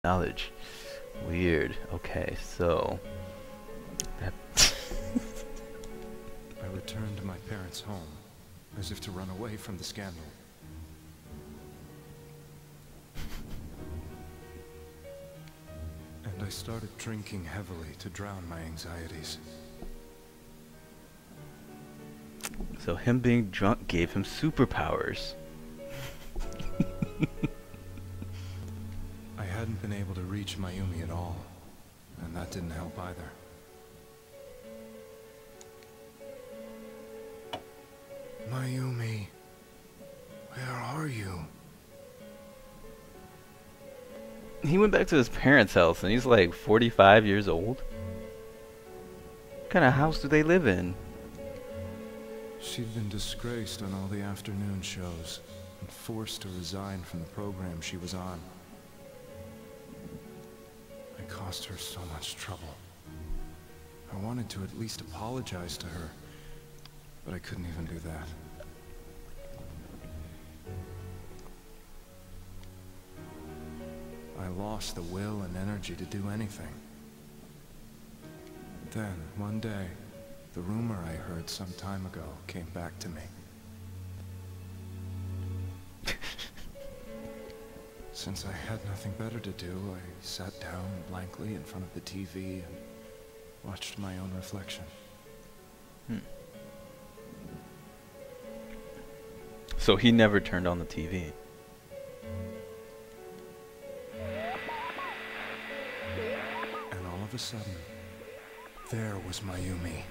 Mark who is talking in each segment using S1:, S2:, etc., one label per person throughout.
S1: knowledge. Weird. Okay, so that
S2: I returned to my parents' home, as if to run away from the scandal. And I started drinking heavily to drown my anxieties.
S1: so him being drunk gave him superpowers.
S2: I hadn't been able to reach Mayumi at all, and that didn't help either. Mayumi, where are you?
S1: He went back to his parents' house and he's like 45 years old. What kind of house do they live in?
S2: She'd been disgraced on all the afternoon shows and forced to resign from the program she was on. I caused her so much trouble. I wanted to at least apologize to her, but I couldn't even do that. I lost the will and energy to do anything. Then, one day, the rumor I heard some time ago came back to me. Since I had nothing better to do, I sat down blankly in front of the TV and watched my own reflection.
S1: So he never turned on the TV.
S2: And all of a sudden, there was Mayumi.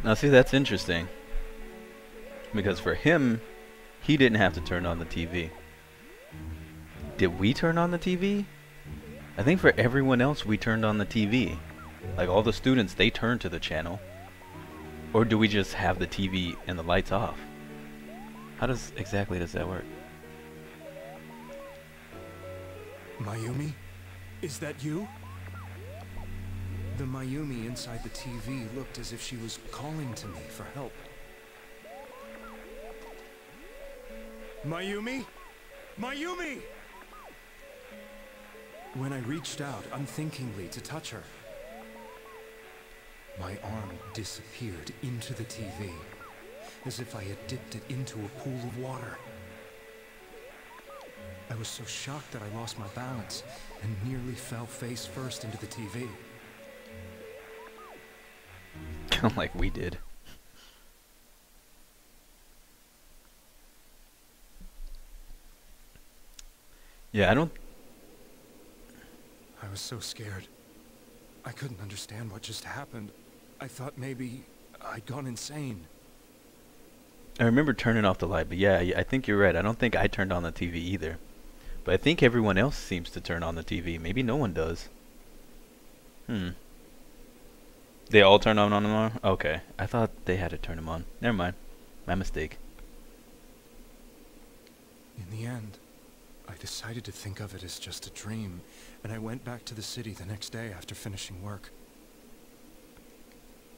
S1: Now see, that's interesting. Because for him, he didn't have to turn on the TV. Did we turn on the TV? I think for everyone else, we turned on the TV. Like all the students, they turned to the channel. Or do we just have the TV and the lights off? How exactly does that work?
S2: Mayumi? Is that you? The Mayumi inside the TV looked as if she was calling to me for help. Mayumi? Mayumi! When I reached out unthinkingly to touch her, my arm disappeared into the TV, as if I had dipped it into a pool of water. I was so shocked that I lost my balance and nearly fell face first into the TV.
S1: Like we did. Yeah, I
S2: was so scared. I couldn't understand what just happened. I thought maybe I'd gone insane.
S1: I remember turning off the light, but yeah, I think you're right. I don't think I turned on the TV either. But I think everyone else seems to turn on the TV. Maybe no one does. They all turn on them on? Okay. I thought they had to turn them on. Never mind. My mistake.
S2: In the end, I decided to think of it as just a dream, and I went back to the city the next day after finishing work.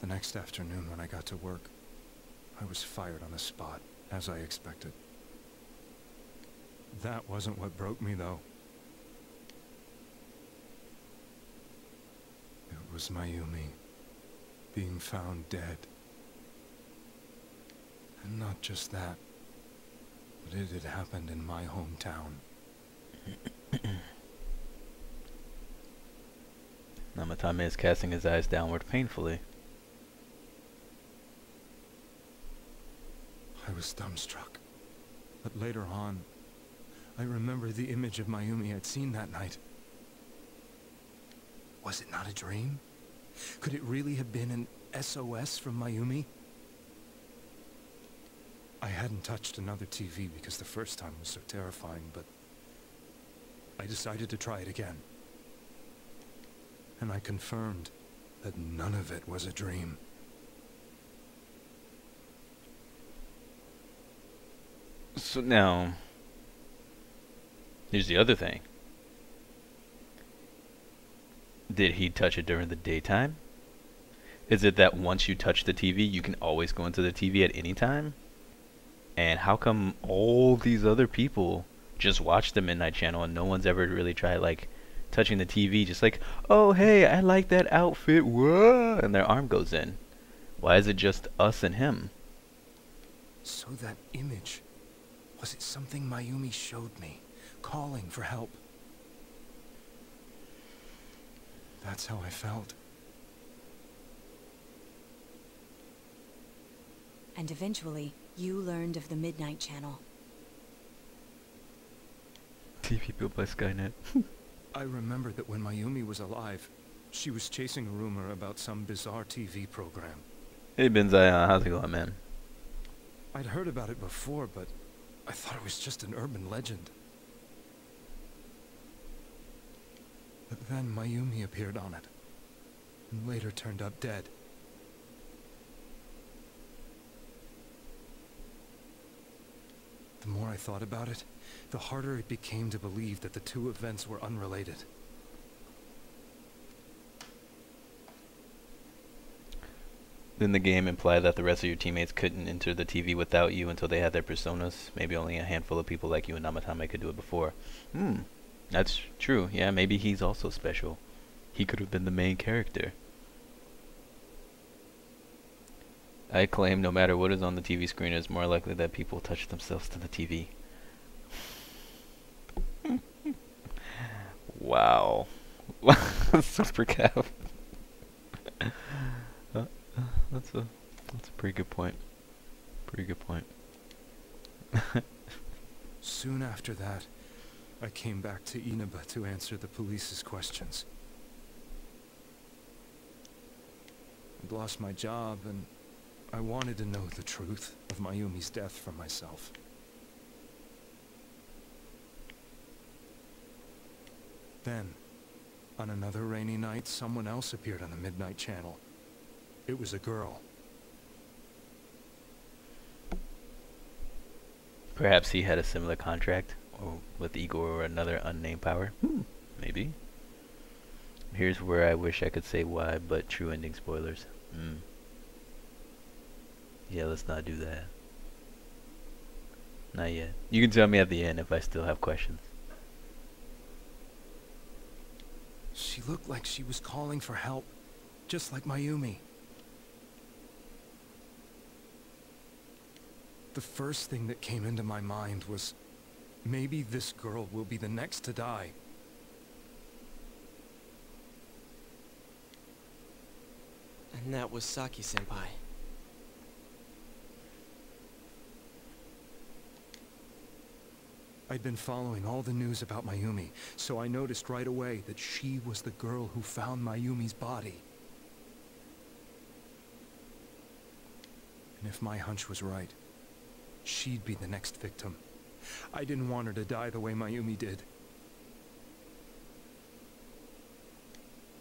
S2: The next afternoon when I got to work, I was fired on the spot, as I expected. That wasn't what broke me, though. It was Mayumi being found dead. And not just that, but it had happened in my hometown.
S1: Namatame is casting his eyes downward painfully.
S2: I was dumbstruck. But later on, I remember the image of Mayumi I'd seen that night. Was it not a dream? Could it really have been an SOS from Mayumi? I hadn't touched another TV because the first time was so terrifying, but I decided to try it again. And I confirmed that none of it was a dream.
S1: So now, here's the other thing. Did he touch it during the daytime? Is it that once you touch the TV, you can always go into the TV at any time? And how come all these other people just watch the Midnight Channel and no one's ever really tried like touching the TV, just like, oh hey, I like that outfit, whoa, and their arm goes in. Why is it just us and him?
S2: So that image, was it something Mayumi showed me, calling for help? That's how I felt.
S3: And eventually, you learned of the Midnight Channel.
S1: TV built by Skynet.
S2: I remember that when Mayumi was alive, she was chasing a rumor about some bizarre TV program.
S1: Hey Benzai, how's it going, man?
S2: I'd heard about it before, but I thought it was just an urban legend. But then Mayumi appeared on it, and later turned up dead. The more I thought about it, the harder it became to believe that the two events were unrelated.
S1: Didn't the game imply that the rest of your teammates couldn't enter the TV without you until they had their personas? Maybe only a handful of people like you and Namatame could do it before. That's true. Yeah, maybe he's also special. He could have been the main character. I claim no matter what is on the TV screen, it's more likely that people touch themselves to the TV. Wow. Super cap. That's a pretty good point. Pretty good point.
S2: Soon after that, I came back to Inaba to answer the police's questions. I'd lost my job, and I wanted to know the truth of Mayumi's death for myself. Then, on another rainy night, someone else appeared on the Midnight Channel. It was a girl.
S1: Perhaps he had a similar contract, or with Igor or another unnamed power. Maybe. Here's where I wish I could say why, but true ending spoilers. Yeah, let's not do that. Not yet. You can tell me at the end if I still have questions.
S2: She looked like she was calling for help, just like Mayumi. The first thing that came into my mind was, maybe this girl will be the next to die.
S4: And that was Saki-senpai.
S2: I'd been following all the news about Mayumi, so I noticed right away that she was the girl who found Mayumi's body. And if my hunch was right, she'd be the next victim. I didn't want her to die the way Mayumi did.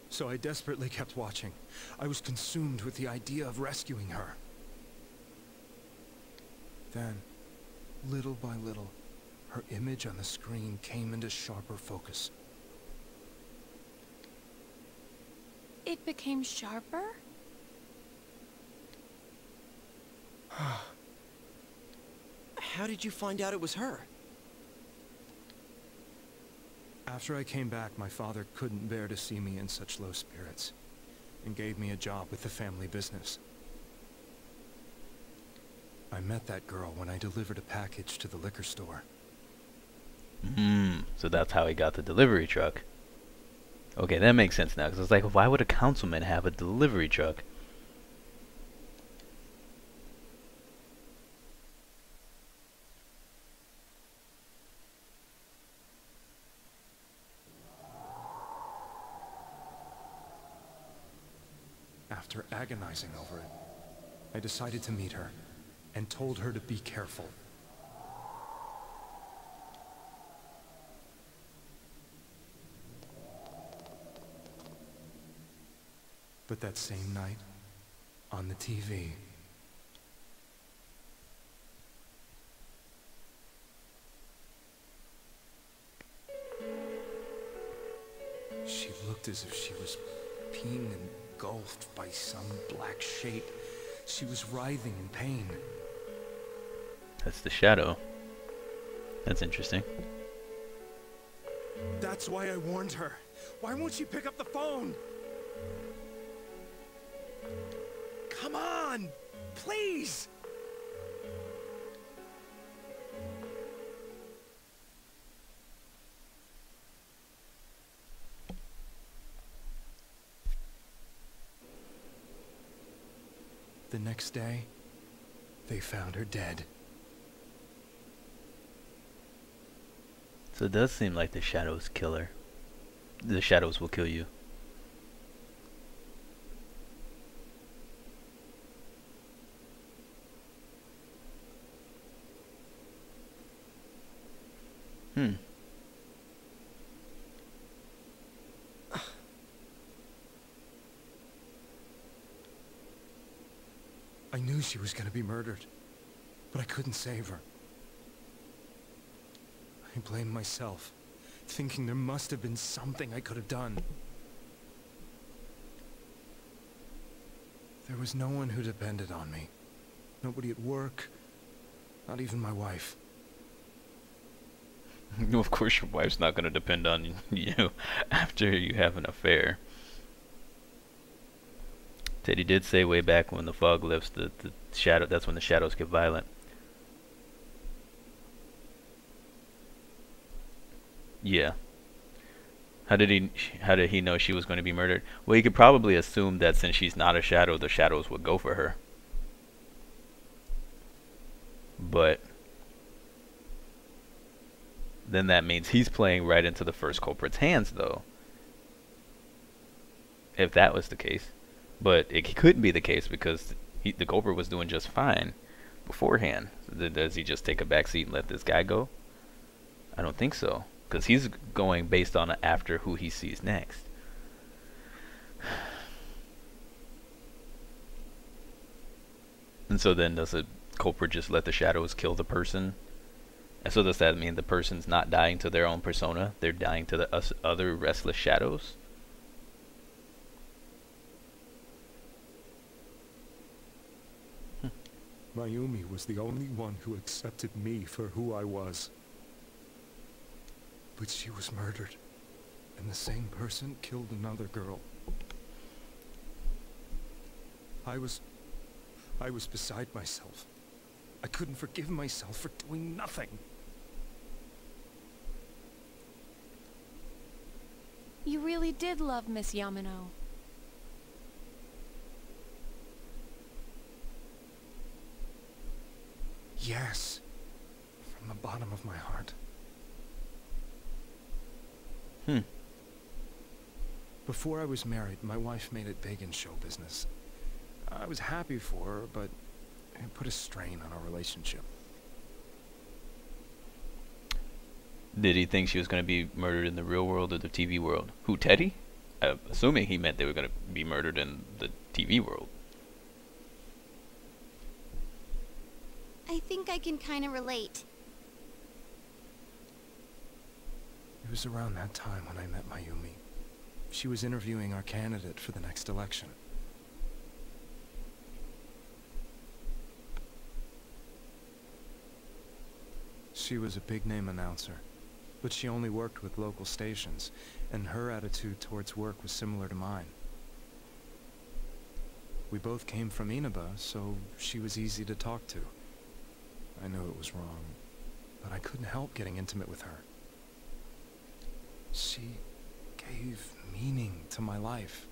S2: So I desperately kept watching. I was consumed with the idea of rescuing her. Then, little by little, her image on the screen came into sharper focus.
S5: It became sharper?
S4: How did you find out it was her?
S2: After I came back, my father couldn't bear to see me in such low spirits, and gave me a job with the family business. I met that girl when I delivered a package to the liquor store.
S1: So that's how he got the delivery truck. Okay, that makes sense now, because it's like, why would a councilman have a delivery truck?
S2: After agonizing over it, I decided to meet her, and told her to be careful. But that same night, on the TV, she looked as if she was being engulfed by some black shape. She was writhing in pain.
S1: That's the shadow. That's interesting.
S2: That's why I warned her. Why won't she pick up the phone? Come on! Please! The next day, they found her dead.
S1: So it does seem like the shadows kill her. The shadows will kill you.
S2: I knew she was gonna be murdered, but I couldn't save her. I blamed myself, thinking there must have been something I could have done. There was no one who depended on me. Nobody at work, not even my wife.
S1: Of course your wife's not going to depend on you after you have an affair. Teddy did say way back when the fog lifts, the shadow, that's when the shadows get violent. Yeah. How did he know she was going to be murdered? Well, he could probably assume that since she's not a shadow, the shadows would go for her. But then that means he's playing right into the first culprit's hands, though. If that was the case. But it couldn't be the case because the culprit was doing just fine beforehand. Does he just take a back seat and let this guy go? I don't think so. Because he's going based on after who he sees next. And so then does the culprit just let the shadows kill the person? And so does that mean the person's not dying to their own persona? They're dying to the other restless shadows?
S2: Mayumi was the only one who accepted me for who I was. But she was murdered, and the same person killed another girl. I was beside myself. I couldn't forgive myself for doing nothing.
S5: You really did love Miss Yamano.
S2: Yes, from the bottom of my heart. Before I was married, my wife made it big in show business. I was happy for her, but it put a strain on our relationship.
S1: Did he think she was going to be murdered in the real world or the TV world? Who, Teddy? Assuming he meant they were going to be murdered in the TV world.
S6: I think I can kind of relate.
S2: It was around that time when I met Mayumi. She was interviewing our candidate for the next election. She was a big-name announcer, but she only worked with local stations, and her attitude towards work was similar to mine. We both came from Inaba, so she was easy to talk to. I knew it was wrong, but I couldn't help getting intimate with her. She gave meaning to my life.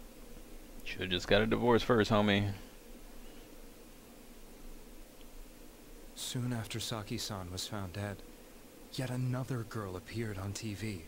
S1: Should've just got a divorce first, homie.
S2: Soon after Saki-san was found dead, yet another girl appeared on TV.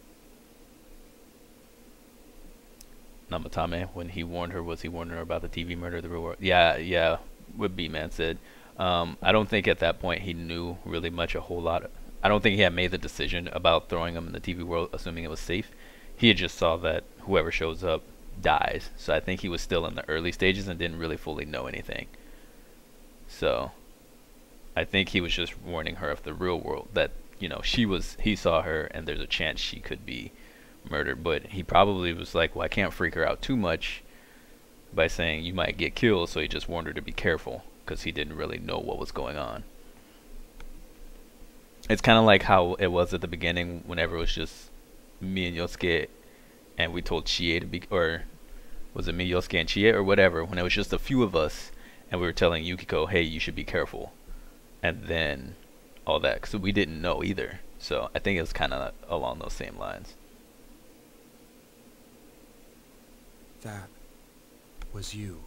S1: Namatame, when he warned her, was he warning her about the TV murder of the real world? Yeah, what B-Man said. I don't think at that point he knew really much, a whole lot. I don't think he had made the decision about throwing him in the TV world, assuming it was safe. He had just saw that whoever shows up dies. So I think he was still in the early stages and didn't really fully know anything. So I think he was just warning her of the real world, that, you know, he saw her and there's a chance she could be murdered. But he probably was like, well, I can't freak her out too much by saying you might get killed, so he just warned her to be careful, because he didn't really know what was going on. It's kind of like how it was at the beginning, whenever it was just me and Yosuke, and we told Chie to be, or was it me, Yosuke, and Chie, or whatever, when it was just a few of us, and we were telling Yukiko, hey, you should be careful, and then all that, because we didn't know either. So I think it was kind of along those same lines.
S2: That was you.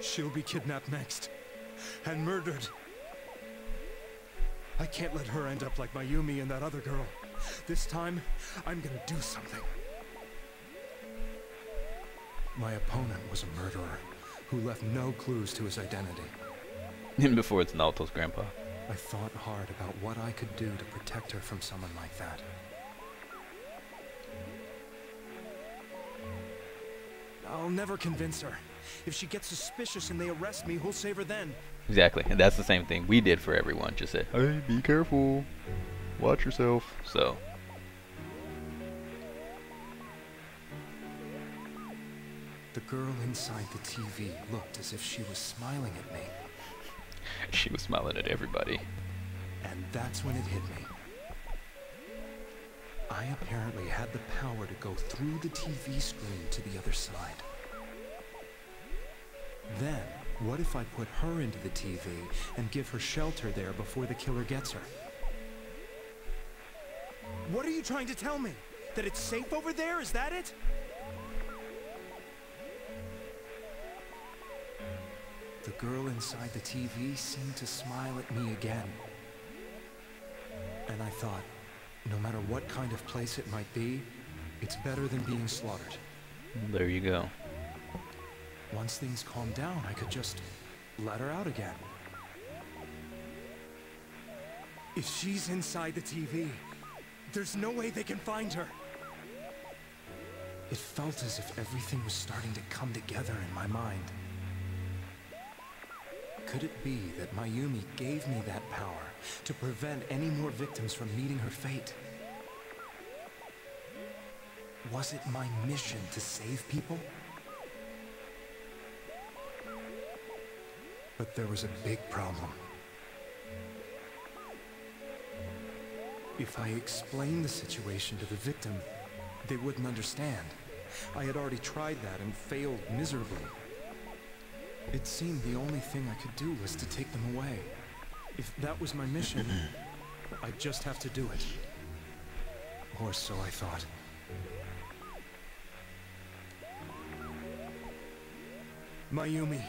S2: She'll be kidnapped next. And murdered. I can't let her end up like Mayumi and that other girl. This time, I'm gonna do something. My opponent was a murderer who left no clues to his identity.
S1: Even before it's Naoto's grandpa.
S2: I thought hard about what I could do to protect her from someone like that. I'll never convince her. If she gets suspicious and they arrest me, who'll save her then?
S1: Exactly, and that's the same thing we did for everyone. Just said, hey, be careful, watch yourself. So
S2: the girl inside the TV looked as if she was smiling at me.
S1: she was smiling at everybody.
S2: And that's when it hit me. I apparently had the power to go through the TV screen to the other side. Then, what if I put her into the TV and give her shelter there before the killer gets her? What are you trying to tell me? That it's safe over there? Is that it? The girl inside the TV seemed to smile at me again. And I thought, no matter what kind of place it might be, it's better than being slaughtered.
S1: There you go.
S2: Once things calmed down, I could just let her out again. If she's inside the TV, there's no way they can find her. It felt as if everything was starting to come together in my mind. Could it be that Mayumi gave me that power to prevent any more victims from meeting her fate? Was it my mission to save people? But there was a big problem. If I explained the situation to the victim, they wouldn't understand. I had already tried that and failed miserably. It seemed the only thing I could do was to take them away. If that was my mission, I'd just have to do it. Or so I thought. Mayumi,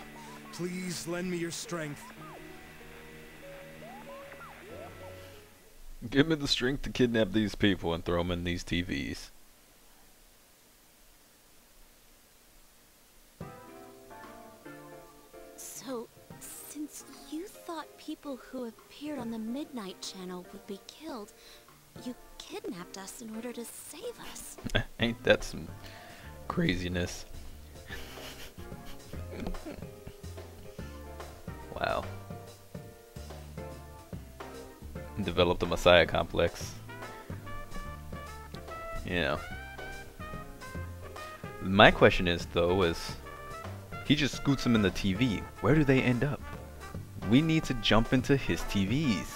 S2: please lend me your strength.
S1: Give me the strength to kidnap these people and throw them in these TVs.
S6: So, since you thought people who appeared on the Midnight Channel would be killed, you kidnapped us in order to save us.
S1: Ain't that some craziness? Wow. Developed a Messiah complex. Yeah. My question is, though, he just scoots them in the TV. Where do they end up? We need to jump into his TVs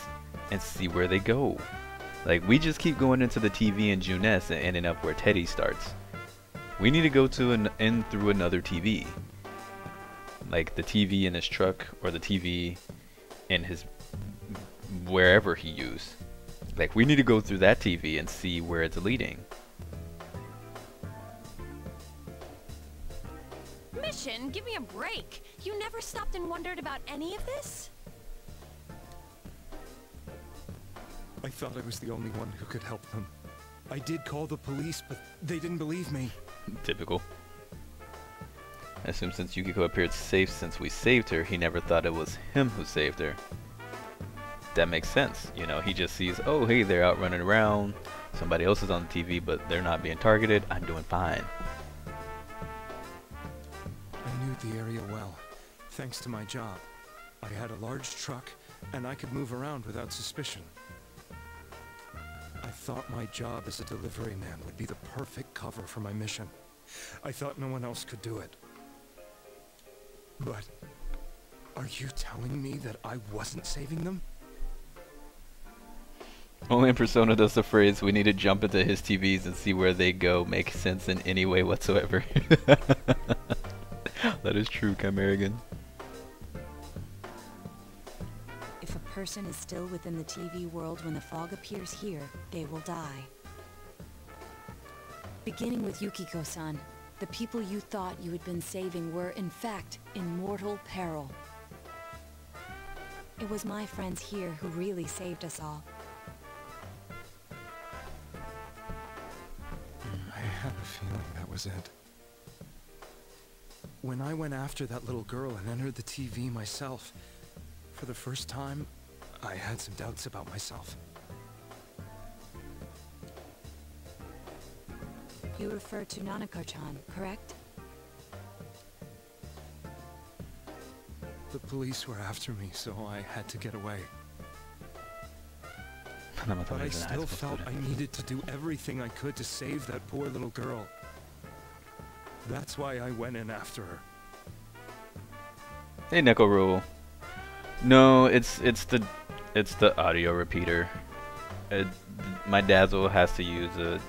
S1: and see where they go. Like, we just keep going into the TV in Juness and ending up where Teddy starts. We need to go to in through another TV. Like the TV in his truck, or the TV in his wherever he used. Like, we need to go through that TV and see where it's leading.
S5: Mission, give me a break. You never stopped and wondered about any of this?
S2: I thought I was the only one who could help them. I did call the police, but they didn't believe me.
S1: Typical. I assume since Yukiko appeared safe since we saved her, he never thought it was him who saved her. That makes sense. You know, he just sees, oh, hey, they're out running around. Somebody else is on the TV, but they're not being targeted. I'm doing fine.
S2: I knew the area well, thanks to my job. I had a large truck, and I could move around without suspicion. I thought my job as a delivery man would be the perfect cover for my mission. I thought no one else could do it. But are you telling me that I wasn't saving them?
S1: Only in Persona does the phrase, "We need to jump into his TVs and see where they go," make sense in any way whatsoever. That is true, Chimerigan.
S3: If a person is still within the TV world when the fog appears here, they will die. Beginning with Yukiko-san, the people you thought you had been saving were, in fact, in mortal peril. It was my friends here who really saved us all.
S2: I had a feeling that was it. When I went after that little girl and entered the TV myself, for the first time, I had some doubts about myself.
S3: You refer to Nanako-chan, correct?
S2: The police were after me, so I had to get away. But I still felt I needed to do everything I could to save that poor little girl. That's why I went in after her.
S1: Hey, Nekoro. No, it's the audio repeater. My Dazzle has to use a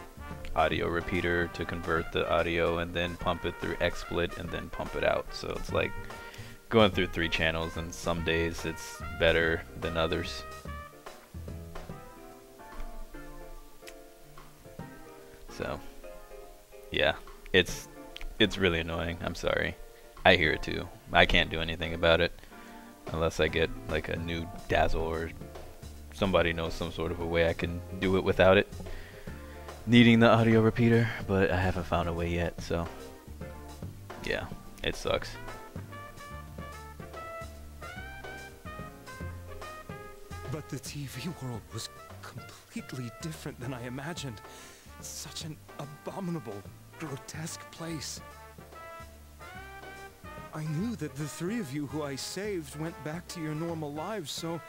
S1: audio repeater to convert the audio and then pump it through XSplit and then pump it out. So it's like going through 3 channels, and some days it's better than others. So yeah, it's really annoying. I'm sorry. I hear it too. I can't do anything about it unless I get like a new Dazzle or somebody knows some sort of a way I can do it without it needing the audio repeater, but I haven't found a way yet, so yeah, it sucks.
S2: But the TV world was completely different than I imagined. Such an abominable, grotesque place. I knew that the 3 of you who I saved went back to your normal lives, so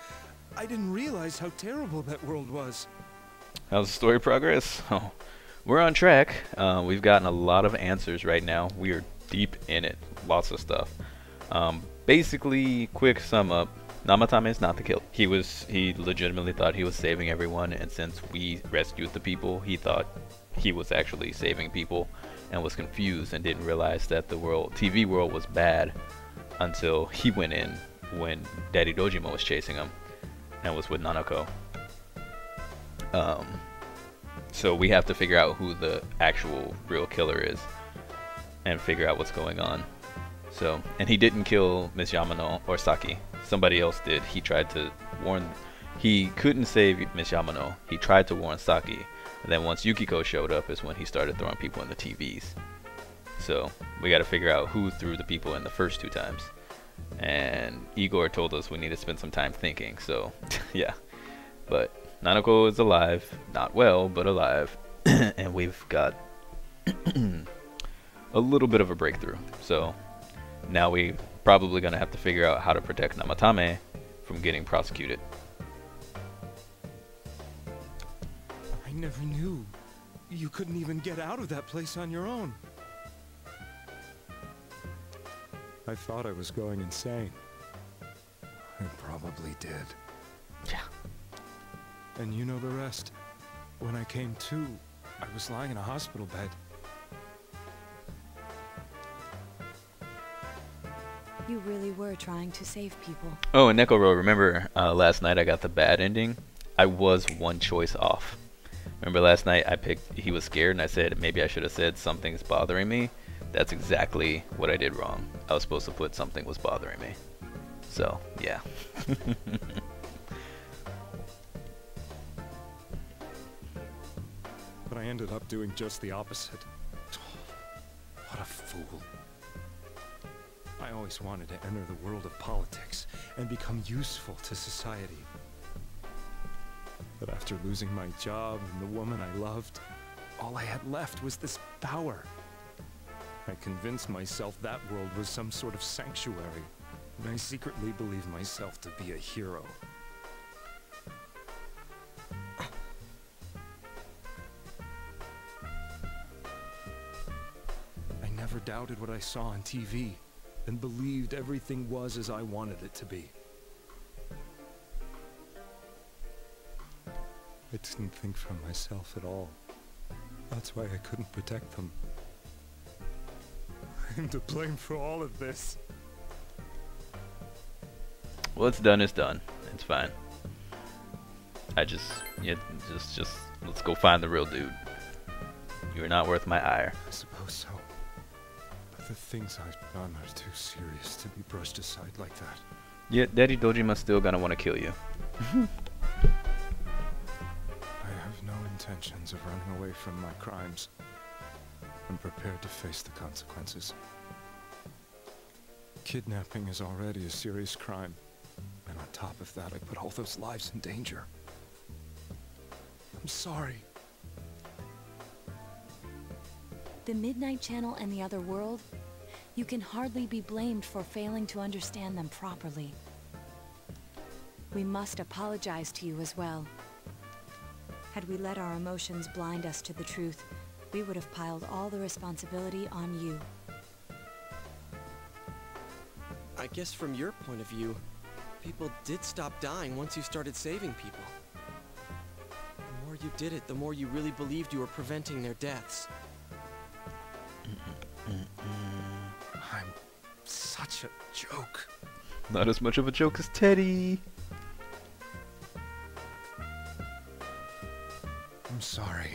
S2: I didn't realize how terrible that world was.
S1: How's the story progress? Oh, we're on track. We've gotten a lot of answers right now. We are deep in it. Lots of stuff. Basically, quick sum up. Namatame is not the killer. He legitimately thought he was saving everyone, and since we rescued the people, he thought he was actually saving people and was confused and didn't realize that the TV world was bad until he went in when Daddy Dojima was chasing him and was with Nanako. So we have to figure out who the actual real killer is and figure out what's going on. So, and he didn't kill Miss Yamano or Saki. Somebody else did. He tried to warn. He couldn't save Miss Yamano. He tried to warn Saki. And then once Yukiko showed up is when he started throwing people in the TVs. So we got to figure out who threw the people in the first 2 times. And Igor told us we need to spend some time thinking. So yeah. But Nanako is alive. Not well, but alive. And we've got a little bit of a breakthrough. So now we probably going to have to figure out how to protect Namatame from getting prosecuted.
S2: I never knew. You couldn't even get out of that place on your own. I thought I was going insane. I probably did.
S1: Yeah.
S2: And you know the rest. When I came to, I was lying in a hospital bed.
S3: You really were trying to save people.
S1: Oh, and Nekoro, remember last night I got the bad ending? I was 1 choice off. Remember last night I picked he was scared and I said maybe I should have said something's bothering me. That's exactly what I did wrong. I was supposed to put something was bothering me. So, yeah.
S2: But I ended up doing just the opposite. What a fool. I always wanted to enter the world of politics and become useful to society. But after losing my job and the woman I loved, all I had left was this power. I convinced myself that world was some sort of sanctuary, and I secretly believed myself to be a hero. doubted what I saw on TV and believed everything was as I wanted it to be. I didn't think for myself at all. That's why I couldn't protect them. I'm to blame for all of this.
S1: What's done is done. It's fine. Yeah, just let's go find the real dude. You're not worth my ire.
S2: I suppose so. But the things I've done are too serious to be brushed aside like that.
S1: Yeah, Daddy Dojima's still gonna want to kill you.
S2: I have no intentions of running away from my crimes. I'm prepared to face the consequences. Kidnapping is already a serious crime. And on top of that, I put all those lives in danger. I'm sorry.
S3: The Midnight Channel and the other world, you can hardly be blamed for failing to understand them properly. We must apologize to you as well. Had we let our emotions blind us to the truth, we would have piled all the responsibility on you.
S4: I guess from your point of view, people did stop dying once you started saving people. The more you did it, the more you really believed you were preventing their deaths.
S2: I'm such a joke.
S1: Not as much of a joke as Teddy.
S2: I'm sorry.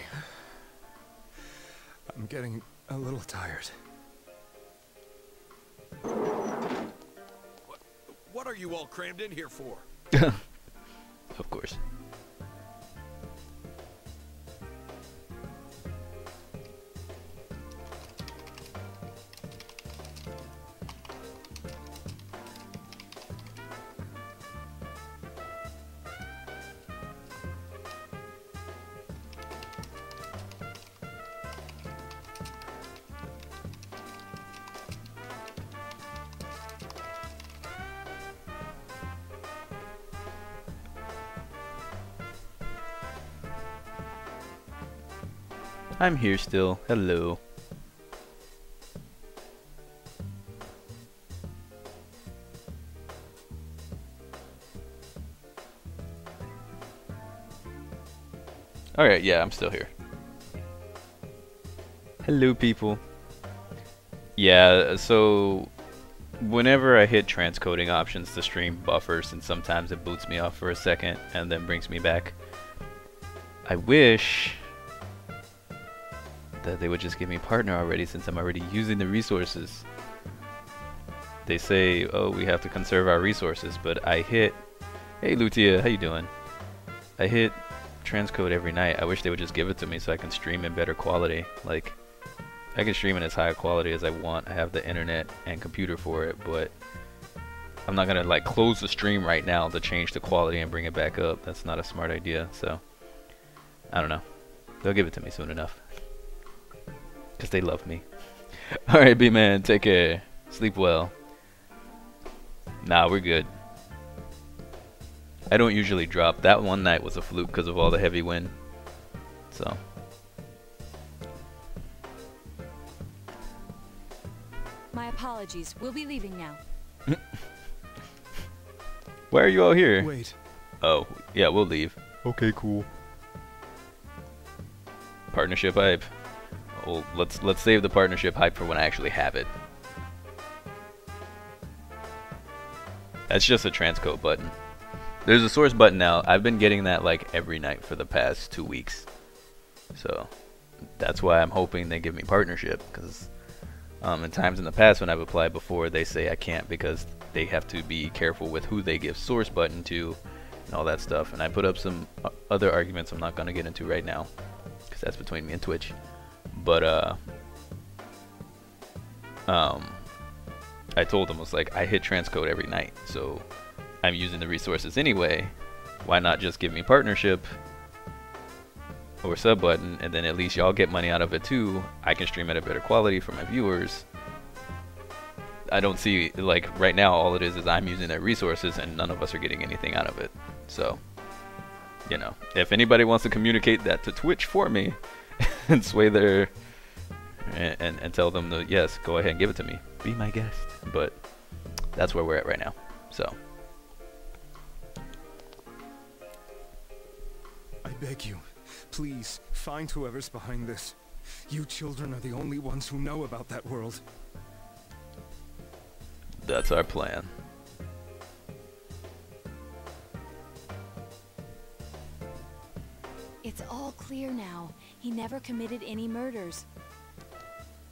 S2: I'm getting a little tired.
S7: What are you all crammed in here for?
S1: Of course. I'm here still. Hello. Alright, yeah, I'm still here. Hello, people. Yeah, so whenever I hit transcoding options, the stream buffers and sometimes it boots me off for a second and then brings me back. I wish that they would just give me partner already, since I'm already using the resources. They say, oh, we have to conserve our resources, but I hit, hey Lutia, how you doing? I hit transcode every night. I wish they would just give it to me so I can stream in better quality. Like, I can stream in as high a quality as I want. I have the internet and computer for it, but I'm not gonna like close the stream right now to change the quality and bring it back up. That's not a smart idea, so I don't know. They'll give it to me soon enough. Because they love me. Alright, B-Man, take care. Sleep well. Nah, we're good. I don't usually drop. That one night was a fluke because of all the heavy wind. So.
S3: My apologies. We'll be leaving now.
S1: Why are you all here?
S2: Wait.
S1: Oh, yeah, we'll leave. Okay, cool. Partnership hype. Well, let's save the partnership hype for when I actually have it. That's just a transcode button. There's a source button now. I've been getting that like every night for the past 2 weeks. So that's why I'm hoping they give me partnership, because in times in the past when I've applied before, they say I can't because they have to be careful with who they give source button to and all that stuff. And I put up some other arguments I'm not going to get into right now, because that's between me and Twitch. But I told them, I was like, I hit transcode every night, so I'm using the resources anyway. Why not just give me partnership or sub button, and then at least y'all get money out of it too. I can stream at a better quality for my viewers. I don't see, like, right now all it is I'm using their resources and none of us are getting anything out of it. So, you know, if anybody wants to communicate that to Twitch for me and sway their and tell them to, yes, go ahead and give it to me. Be my guest. But that's where we're at right now. So.
S2: I beg you, please, find whoever's behind this. You children are the only ones who know about that world.
S1: That's our plan.
S3: It's all clear now. He never committed any murders.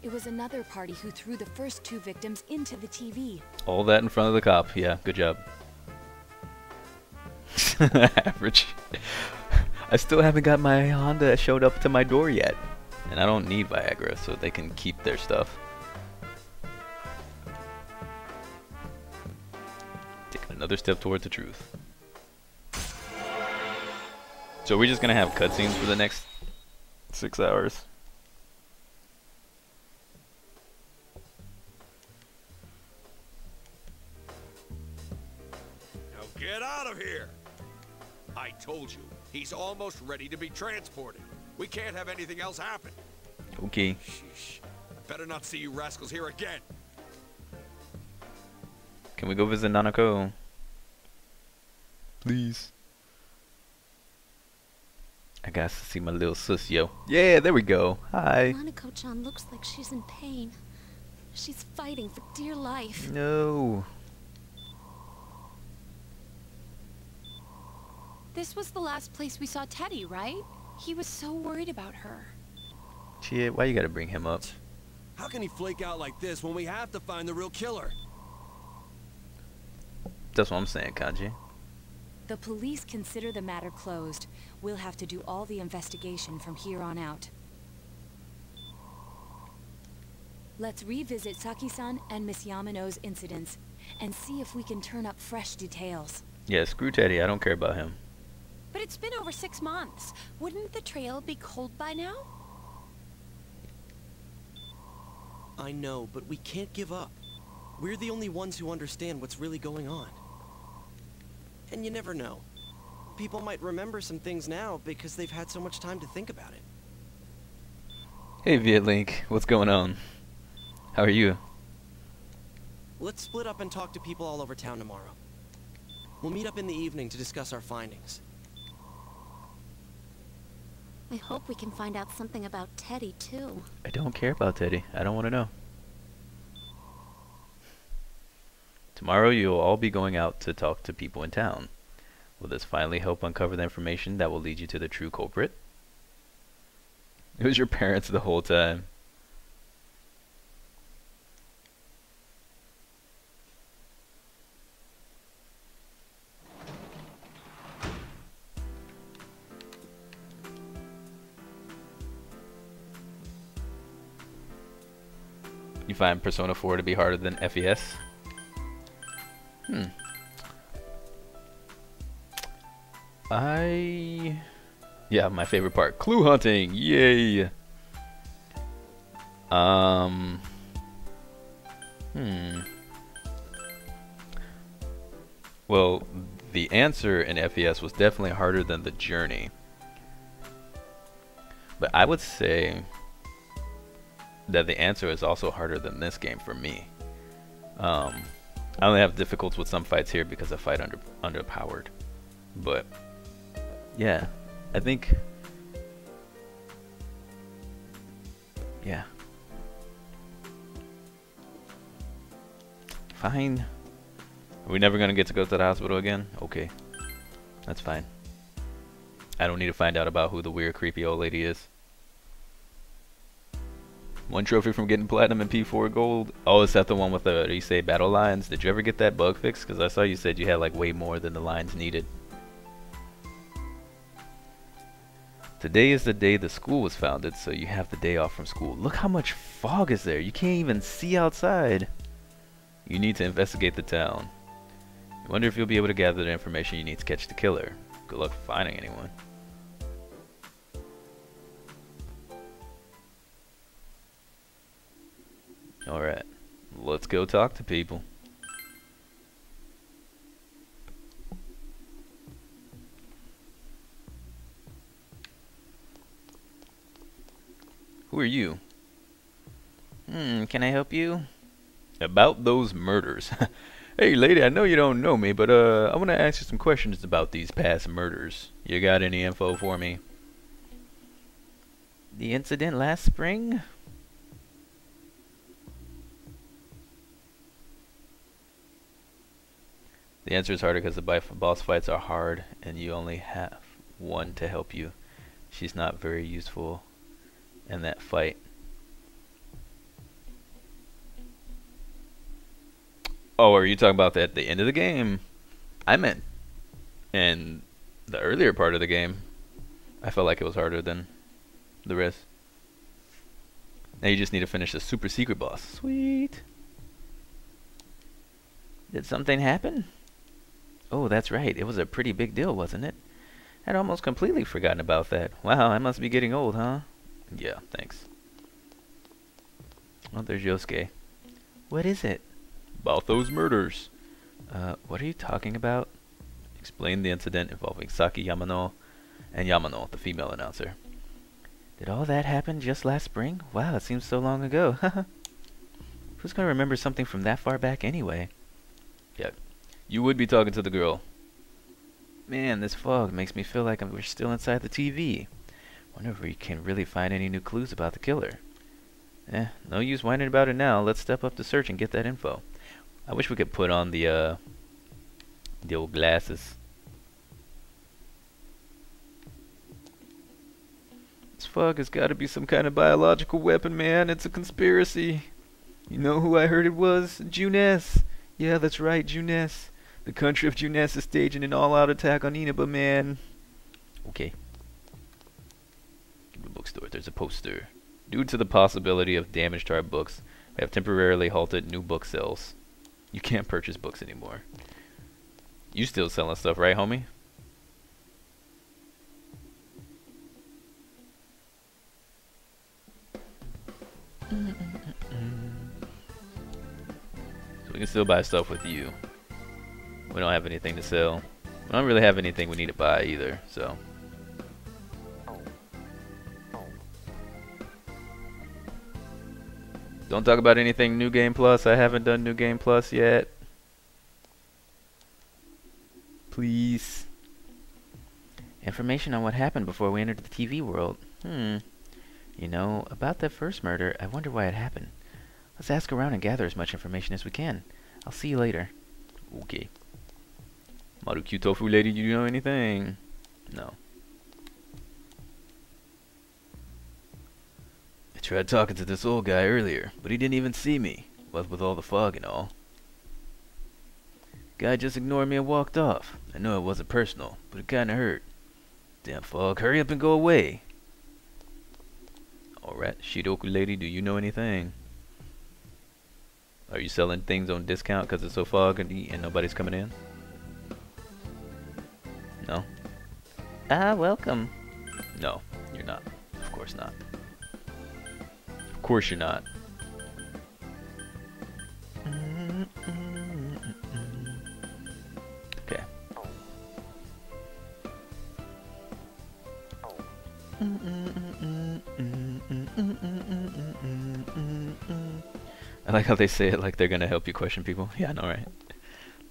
S3: It was another party who threw the first 2 victims into the TV.
S1: All that in front of the cop. Yeah, good job. Average. I still haven't got my Honda showed up to my door yet. And I don't need Viagra, so they can keep their stuff. Taking another step towards the truth. So we're just gonna have cutscenes for the next 6 hours.
S7: Now get out of here! I told you, he's almost ready to be transported. We can't have anything else happen.
S1: Okay.
S7: Sheesh. I better not see you rascals here again.
S1: Can we go visit Nanako? Please. I got to see my little sis, yo. Yeah, there we go. Hi.
S6: Nanako-chan looks like she's in pain. She's fighting for dear life.
S1: No.
S5: This was the last place we saw Teddy, right? He was so worried about her.
S1: Shit, why you gotta bring him up?
S4: How can he flake out like this when we have to find the real killer?
S1: That's what I'm saying, Kanji.
S3: The police consider the matter closed. We'll have to do all the investigation from here on out. Let's revisit Saki-san and Miss Yamano's incidents and see if we can turn up fresh details.
S1: Yeah, screw Teddy. I don't care about him.
S5: But it's been over 6 months. Wouldn't the trail be cold by now?
S4: I know, but we can't give up. We're the only ones who understand what's really going on. And you never know. People might remember some things now because they've had so much time to think about it.
S1: Hey, Vietlink. What's going on? How are you?
S4: Let's split up and talk to people all over town tomorrow. We'll meet up in the evening to discuss our findings.
S6: I hope we can find out something about Teddy, too.
S1: I don't care about Teddy. I don't want to know. Tomorrow you'll all be going out to talk to people in town. Will this finally help uncover the information that will lead you to the true culprit? It was your parents the whole time. You find Persona 4 to be harder than FES? Yeah, my favorite part. Clue hunting! Yay! Well, the answer in FES was definitely harder than the journey. But I would say that the answer is also harder than this game for me. I only have difficulties with some fights here because I fight underpowered. But yeah, I think yeah. Fine. Are we never gonna get to go to the hospital again? Okay. That's fine. I don't need to find out about who the weird creepy old lady is. 1 trophy from getting platinum and P4 gold. Oh, is that the one with the, you say, battle lines? Did you ever get that bug fixed? Because I saw you said you had like way more than the lines needed. Today is the day the school was founded, so you have the day off from school. Look how much fog is there. You can't even see outside. You need to investigate the town. You wonder if you'll be able to gather the information you need to catch the killer. Good luck finding anyone. Alright, let's go talk to people. Who are you? Can I help you? About those murders. Hey, lady, I know you don't know me, but I want to ask you some questions about these past murders. You got any info for me? The incident last spring? The answer is harder because the boss fights are hard, and you only have one to help you. She's not very useful in that fight. Oh, are you talking about that at the end of the game? I meant in the earlier part of the game. I felt like it was harder than the rest. Now you just need to finish the super secret boss. Sweet. Did something happen? Oh, that's right. It was a pretty big deal, wasn't it? I'd almost completely forgotten about that. Wow, I must be getting old, huh? Yeah, thanks. Oh, there's Yosuke. What is it? About those murders. What are you talking about? Explain the incident involving Saki Yamano and Yamano, the female announcer. Did all that happen just last spring? Wow, it seems so long ago. Who's gonna remember something from that far back anyway? Yeah, you would be talking to the girl. Man, this fog makes me feel like we're still inside the TV. Wonder if we can really find any new clues about the killer. No use whining about it now. Let's step up the search and get that info. I wish we could put on the old glasses. This fog has got to be some kind of biological weapon, man. It's a conspiracy. You know who I heard it was? Juness. Yeah, that's right, Juness. The country of Juness is staging an all-out attack on Inaba, man. Okay. Give me a bookstore. There's a poster. Due to the possibility of damage to our books, we have temporarily halted new book sales. You can't purchase books anymore. You still selling stuff, right, homie? So we can still buy stuff with you. We don't have anything to sell. We don't really have anything we need to buy either, so. Don't talk about anything New Game Plus. I haven't done New Game Plus yet. Please. Information on what happened before we entered the TV world. You know, about that first murder, I wonder why it happened. Let's ask around and gather as much information as we can. I'll see you later. Okay. Maruki Tofu lady, do you know anything? No. I tried talking to this old guy earlier, but he didn't even see me. What with all the fog and all. Guy just ignored me and walked off. I know it wasn't personal, but it kinda hurt. Damn fog, hurry up and go away. Alright, Shidoku lady, do you know anything? Are you selling things on discount because it's so fog and nobody's coming in? No? Welcome. No, you're not. Of course not. Of course you're not. Okay. I like how they say it like they're gonna help you question people. Yeah, I know, right?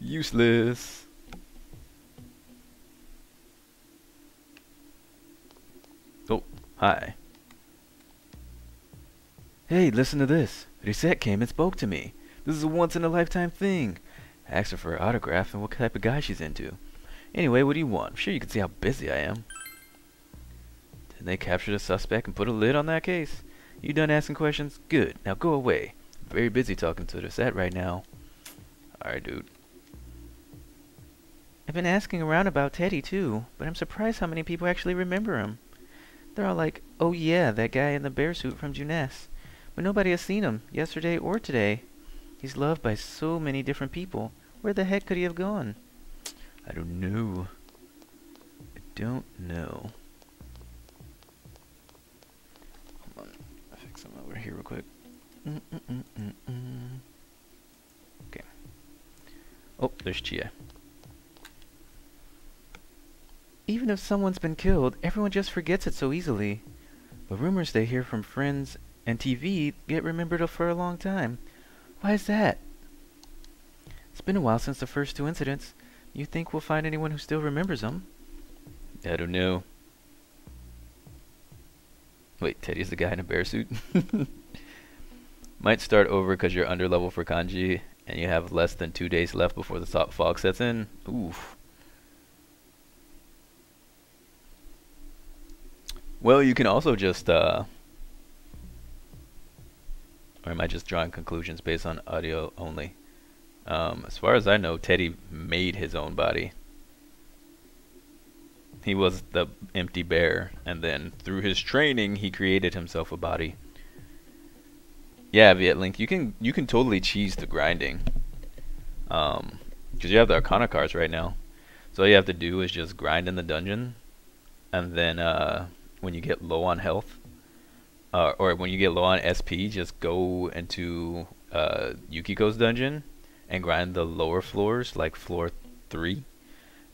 S1: Useless. Oh, hi. Hey, listen to this. Reset came and spoke to me. This is a once-in-a-lifetime thing. I asked her for her autograph and what type of guy she's into. Anyway, what do you want? I'm sure you can see how busy I am. Didn't they capture the suspect and put a lid on that case? You done asking questions? Good. Now go away. I'm very busy talking to the set right now. Alright, dude. I've been asking around about Teddy, too, but I'm surprised how many people actually remember him. They're all like, oh yeah, that guy in the bear suit from Juness. But nobody has seen him, yesterday or today. He's loved by so many different people. Where the heck could he have gone? I don't know. I don't know. Hold on. I'll fix him over here real quick. Okay. Oh, there's Chia. Even if someone's been killed, everyone just forgets it so easily. But rumors they hear from friends and TV get remembered for a long time. Why is that? It's been a while since the first two incidents. You think we'll find anyone who still remembers them? I don't know. Wait, Teddy's the guy in a bear suit? Might start over because you're under level for kanji and you have less than 2 days left before the fog sets in. Oof. Well, you can also just, or am I just drawing conclusions based on audio only? As far as I know, Teddy made his own body. He was the empty bear, and then through his training, he created himself a body. Yeah, Vietlink, you can totally cheese the grinding, because you have the Arcana cards right now. So all you have to do is just grind in the dungeon, and then when you get low on health, or when you get low on SP, just go into Yukiko's dungeon and grind the lower floors, like floor 3,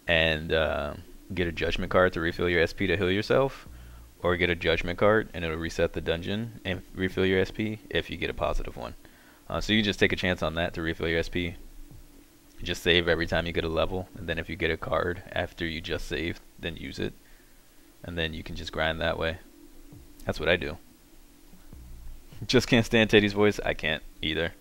S1: and get a judgment card to refill your SP to heal yourself, or get a judgment card and it'll reset the dungeon and refill your SP if you get a positive one. So you just take a chance on that to refill your SP. Just save every time you get a level, and then if you get a card after you just saved, then use it, and then you can just grind that way. That's what I do. Just can't stand Teddy's voice. I can't either.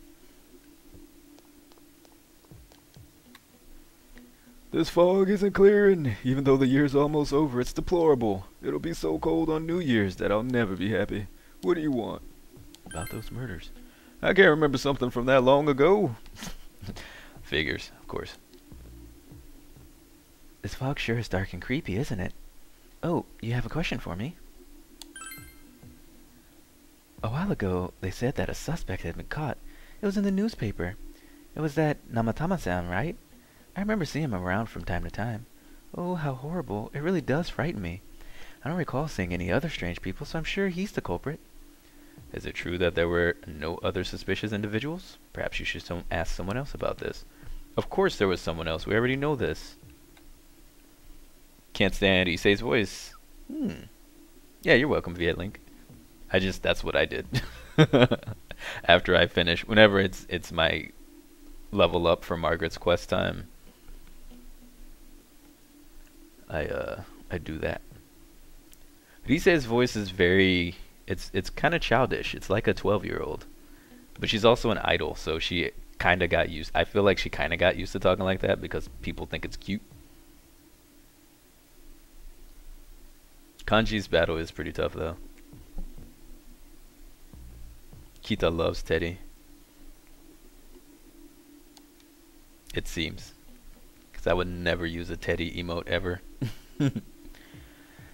S1: This fog isn't clearing. Even though the year's almost over, it's deplorable. It'll be so cold on New Year's that I'll never be happy. What do you want? About those murders. I can't remember something from that long ago. Figures, of course. This fog sure is dark and creepy, isn't it? Oh, you have a question for me? A while ago, they said that a suspect had been caught. It was in the newspaper. It was that Namatama-san, right? I remember seeing him around from time to time. Oh, how horrible. It really does frighten me. I don't recall seeing any other strange people, so I'm sure he's the culprit. Is it true that there were no other suspicious individuals? Perhaps you should ask someone else about this. Of course there was someone else. We already know this. Can't stand Issei's voice. Yeah, you're welcome, Vietlink. That's what I did. After I finish, whenever it's my level up for Margaret's quest time, I do that. Issei's voice is very, it's kind of childish. It's like a 12-year-old. But she's also an idol, so she kind of got used. I feel like she kind of got used to talking like that because people think it's cute. Kanji's battle is pretty tough though. Kita loves Teddy. It seems. Because I would never use a Teddy emote ever.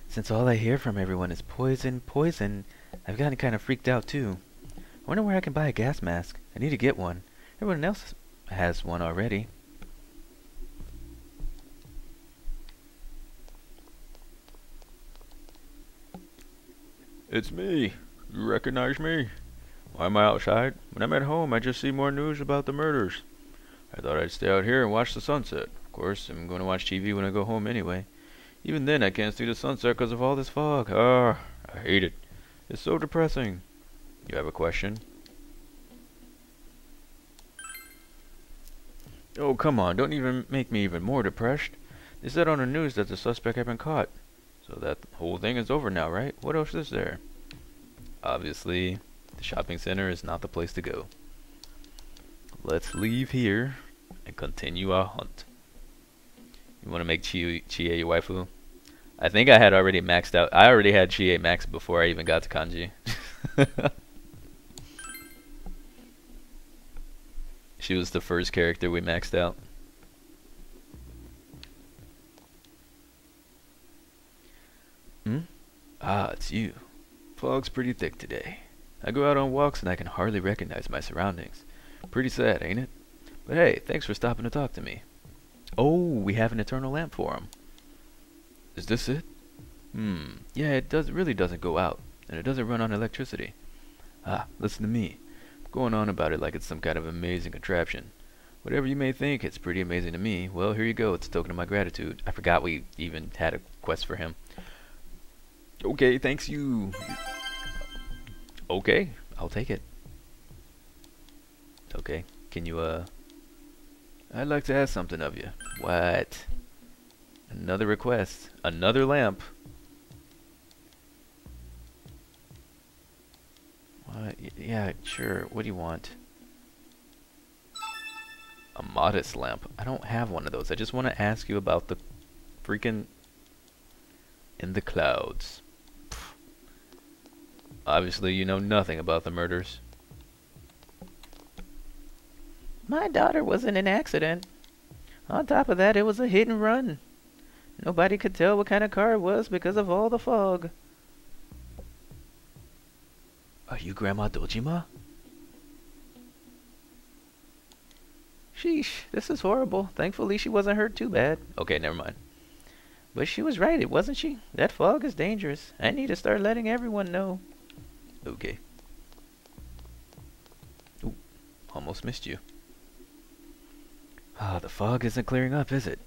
S1: Since all I hear from everyone is poison, poison, I've gotten kind of freaked out too. I wonder where I can buy a gas mask. I need to get one. Everyone else has one already. It's me. You recognize me? Why am I outside? When I'm at home, I just see more news about the murders. I thought I'd stay out here and watch the sunset. Of course, I'm going to watch TV when I go home anyway. Even then, I can't see the sunset because of all this fog. Ah, I hate it. It's so depressing. You have a question? Oh, come on. Don't even make me even more depressed. They said on the news that the suspect had been caught. So that whole thing is over now, right? What else is there? Obviously, the shopping center is not the place to go. Let's leave here and continue our hunt. You want to make Chie your waifu? I think I had already maxed out. I already had Chie maxed before I even got to kanji. She was the first character we maxed out. Ah, it's you. Fog's pretty thick today. I go out on walks and I can hardly recognize my surroundings. Pretty sad, ain't it? But hey, thanks for stopping to talk to me. Oh, we have an eternal lamp for him. Is this it? Yeah, it really doesn't go out, and it doesn't run on electricity. Ah, listen to me. I'm going on about it like it's some kind of amazing contraption. Whatever you may think, it's pretty amazing to me. Well, here you go. It's a token of my gratitude. I forgot we even had a quest for him. Okay, thanks you. Okay, I'll take it. Okay. Can you, I'd like to ask something of you. What? Another request. Another lamp. What? Yeah, sure. What do you want? A modest lamp. I don't have one of those. I just want to ask you about the freaking in the clouds. Pfft. Obviously, you know nothing about the murders. My daughter was in an accident. On top of that, it was a hit and run. Nobody could tell what kind of car it was because of all the fog. Are you Grandma Dojima? Sheesh, this is horrible. Thankfully, she wasn't hurt too bad. Okay, never mind. But she was right, wasn't she? That fog is dangerous. I need to start letting everyone know. Okay. Ooh, almost missed you. Ah, the fog isn't clearing up, is it?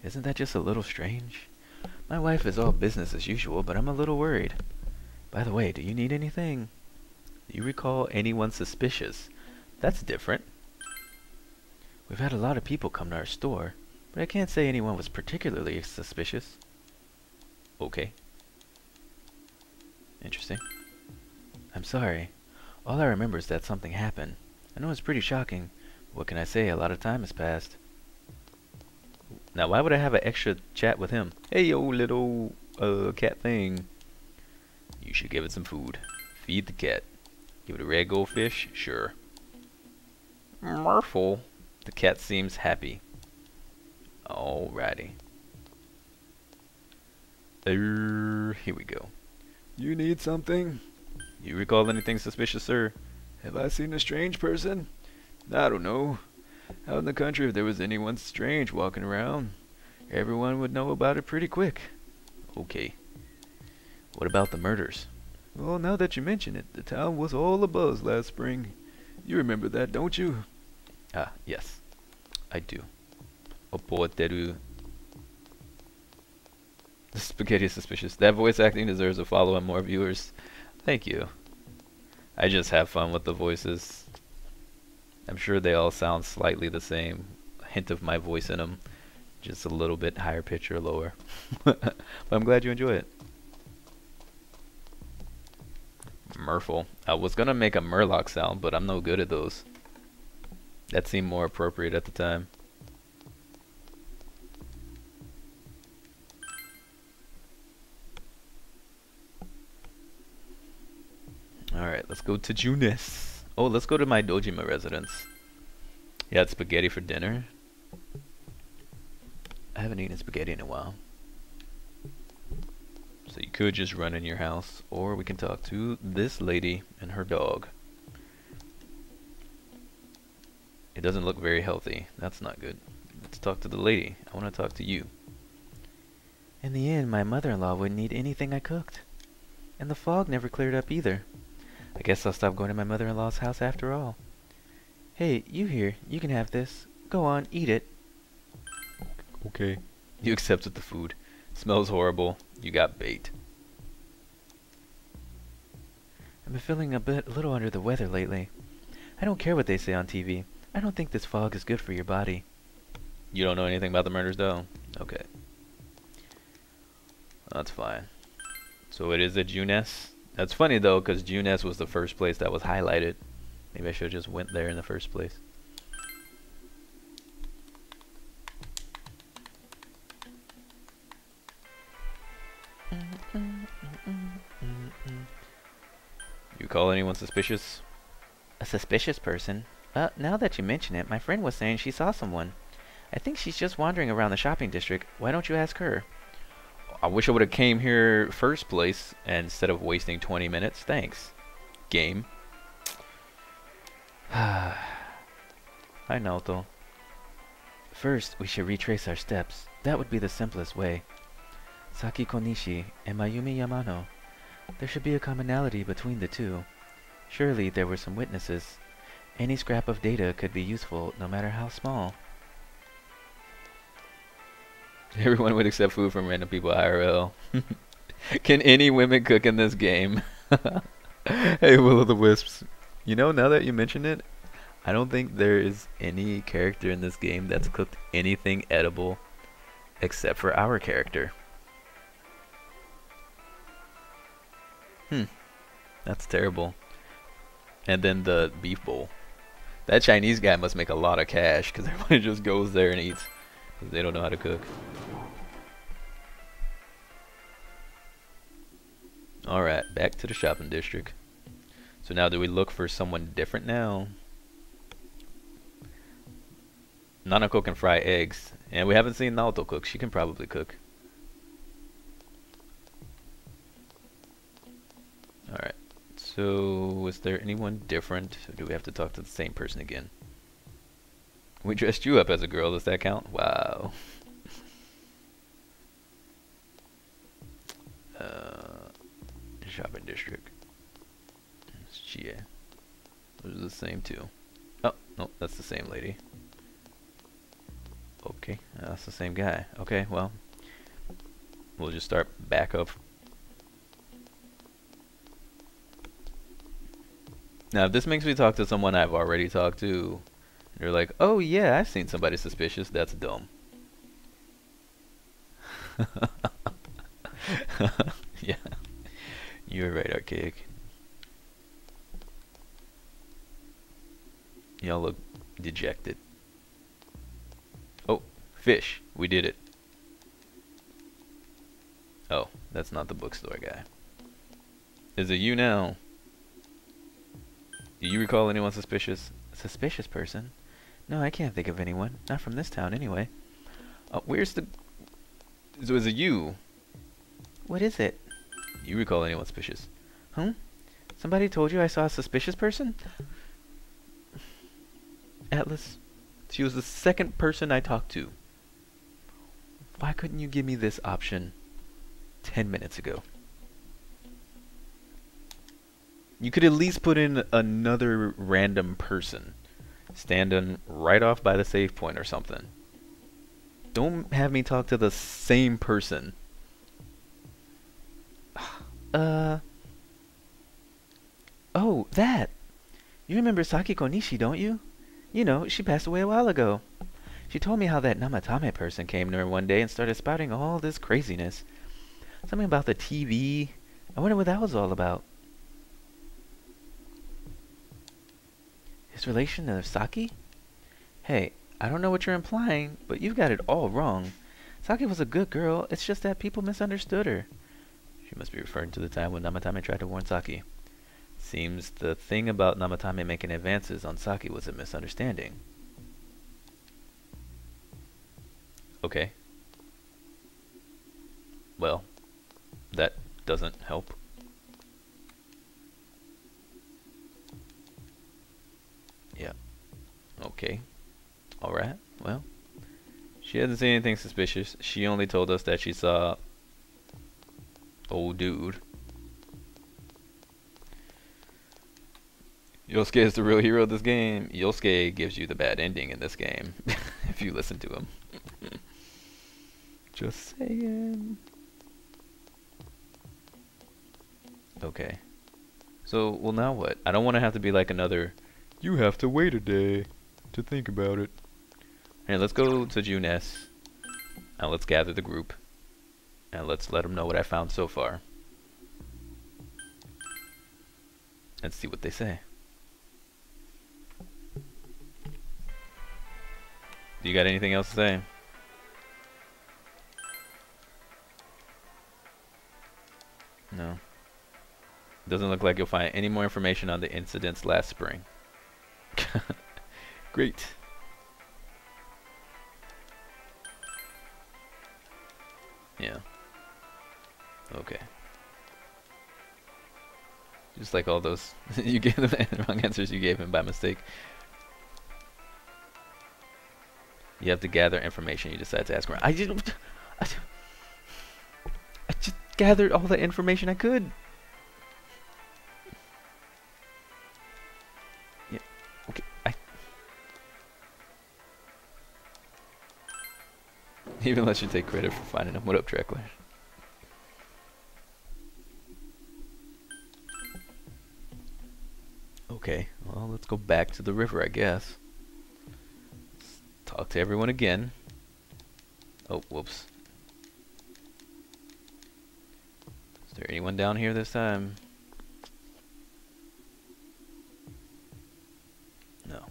S1: Isn't that just a little strange? My wife is all business as usual, but I'm a little worried. By the way, do you need anything? Do you recall anyone suspicious? That's different. We've had a lot of people come to our store, but I can't say anyone was particularly suspicious. Okay. Interesting. I'm sorry. All I remember is that something happened. I know it's pretty shocking. What can I say? A lot of time has passed. Now, why would I have an extra chat with him? Hey, yo, little cat thing. You should give it some food. Feed the cat. Give it a red goldfish? Sure. Murphle. The cat seems happy. Alrighty. Here we go.
S8: You need something?
S1: You recall anything suspicious, sir?
S8: Have I seen a strange person? I don't know. Out in the country, if there was anyone strange walking around, everyone would know about it pretty quick.
S1: Okay. What about the murders?
S8: Well, now that you mention it, the town was all abuzz last spring. You remember that, don't you?
S1: Ah, yes. I do. Opoteru. The spaghetti is suspicious. That voice acting deserves a follow and more viewers. Thank you. I just have fun with the voices. I'm sure they all sound slightly the same. A hint of my voice in them. Just a little bit higher pitch or lower. But I'm glad you enjoy it. Murphle. I was gonna make a Murloc sound, but I'm no good at those. That seemed more appropriate at the time. Alright, let's go to Junis. Oh, let's go to my Dojima residence. You had spaghetti for dinner? I haven't eaten spaghetti in a while. So you could just run in your house, or we can talk to this lady and her dog. It doesn't look very healthy. That's not good. Let's talk to the lady. I want to talk to you. In the end, my mother-in-law wouldn't eat anything I cooked. And the fog never cleared up either. I guess I'll stop going to my mother-in-law's house after all. Hey, you here. You can have this. Go on, eat it. Okay. You accepted the food. Smells horrible. You got bait. I've been feeling a little under the weather lately. I don't care what they say on TV. I don't think this fog is good for your body. You don't know anything about the murders, though? Okay. That's fine. So it is at Junes? That's funny, though, because Junes was the first place that was highlighted. Maybe I should have just went there in the first place. You call anyone suspicious? A suspicious person? Now that you mention it, my friend was saying she saw someone. I think she's just wandering around the shopping district. Why don't you ask her? I wish I would have came here first place instead of wasting 20 minutes. Thanks. Game. Hi, Naoto. First, we should retrace our steps. That would be the simplest way. Saki Konishi and Mayumi Yamano. There should be a commonality between the two. Surely there were some witnesses. Any scrap of data could be useful, no matter how small. Everyone would accept food from random people IRL. Can any women cook in this game? Hey, Will of the Wisps. You know, now that you mention it, I don't think there is any character in this game that's cooked anything edible except for our character. That's terrible. And then the beef bowl. That Chinese guy must make a lot of cash because everybody just goes there and eats because they don't know how to cook. Alright, back to the shopping district. So now do we look for someone different now? Nanako can fry eggs. And we haven't seen Naoto cook. She can probably cook. Alright. So, is there anyone different? Or do we have to talk to the same person again? We dressed you up as a girl. Does that count? Wow. Shopping district. Yeah. Those are the same too. Oh, no, that's the same lady. Okay, that's the same guy. Okay, well, we'll just start back up. Now, if this makes me talk to someone I've already talked to, and they're like, oh yeah, I've seen somebody suspicious, that's dumb. Yeah, you're right, Archaic. Y'all look dejected. Oh, fish. We did it. Oh, that's not the bookstore guy. Is it you now? Do you recall anyone suspicious? A suspicious person? No, I can't think of anyone. Not from this town, anyway. Where's the... So is it you? What is it? You recall anyone suspicious? Huh? Somebody told you I saw a suspicious person? Atlas, she was the second person I talked to. Why couldn't you give me this option 10 minutes ago? You could at least put in another random person standing right off by the save point or something. Don't have me talk to the same person. Oh, that! You remember Sakiko Nishi, don't you? You know, she passed away a while ago. She told me how that Namatame person came to her one day and started spouting all this craziness. Something about the TV. I wonder what that was all about. His relation to Saki? Hey, I don't know what you're implying, but you've got it all wrong. Saki was a good girl, it's just that people misunderstood her. She must be referring to the time when Namatame tried to warn Saki. Seems the thing about Namatame making advances on Saki was a misunderstanding. Okay. Well, that doesn't help. Yeah. Okay. Alright, well. She hasn't seen anything suspicious. She only told us that she saw... old dude. Yosuke is the real hero of this game. Yosuke gives you the bad ending in this game. If you listen to him. Just saying. Okay. So, well now what? I don't want to have to be like another, you have to wait a day to think about it. Alright, let's go to Junes. And let's gather the group. And let's let them know what I found so far. Let's see what they say. Do you got anything else to say? No. Doesn't look like you'll find any more information on the incidents last spring. Great. Yeah. Okay. Just like all those you gave them the wrong answers you gave him by mistake. You have to gather information. You decide to ask around. I just gathered all the information I could. Yeah. Okay. Even let you take credit for finding them. What up, Treckler? let's go back to the river, I guess. Let's talk to everyone again. Oh, whoops. Is there anyone down here this time? No.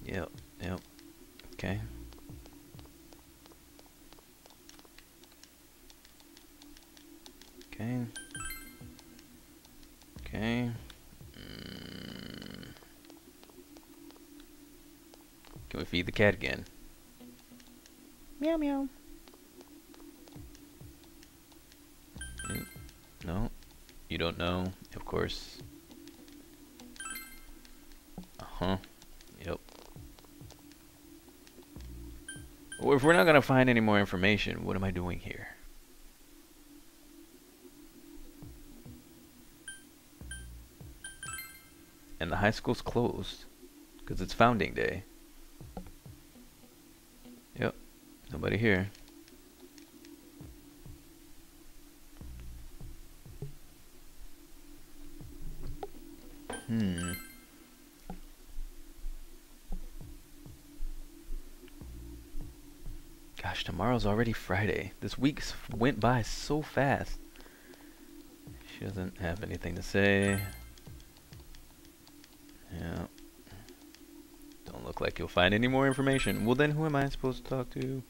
S1: Yep, yep. Okay. Okay. Okay. Can we feed the cat again? Meow meow. No, you don't know, of course. Uh-huh. Yep. Well, if we're not gonna find any more information, what am I doing here? And the high school's closed because it's founding day. Yep, nobody here. Gosh, tomorrow's already Friday. This week went by so fast. She doesn't have anything to say. Yeah. Don't look like you'll find any more information. Well, then who am I supposed to talk to?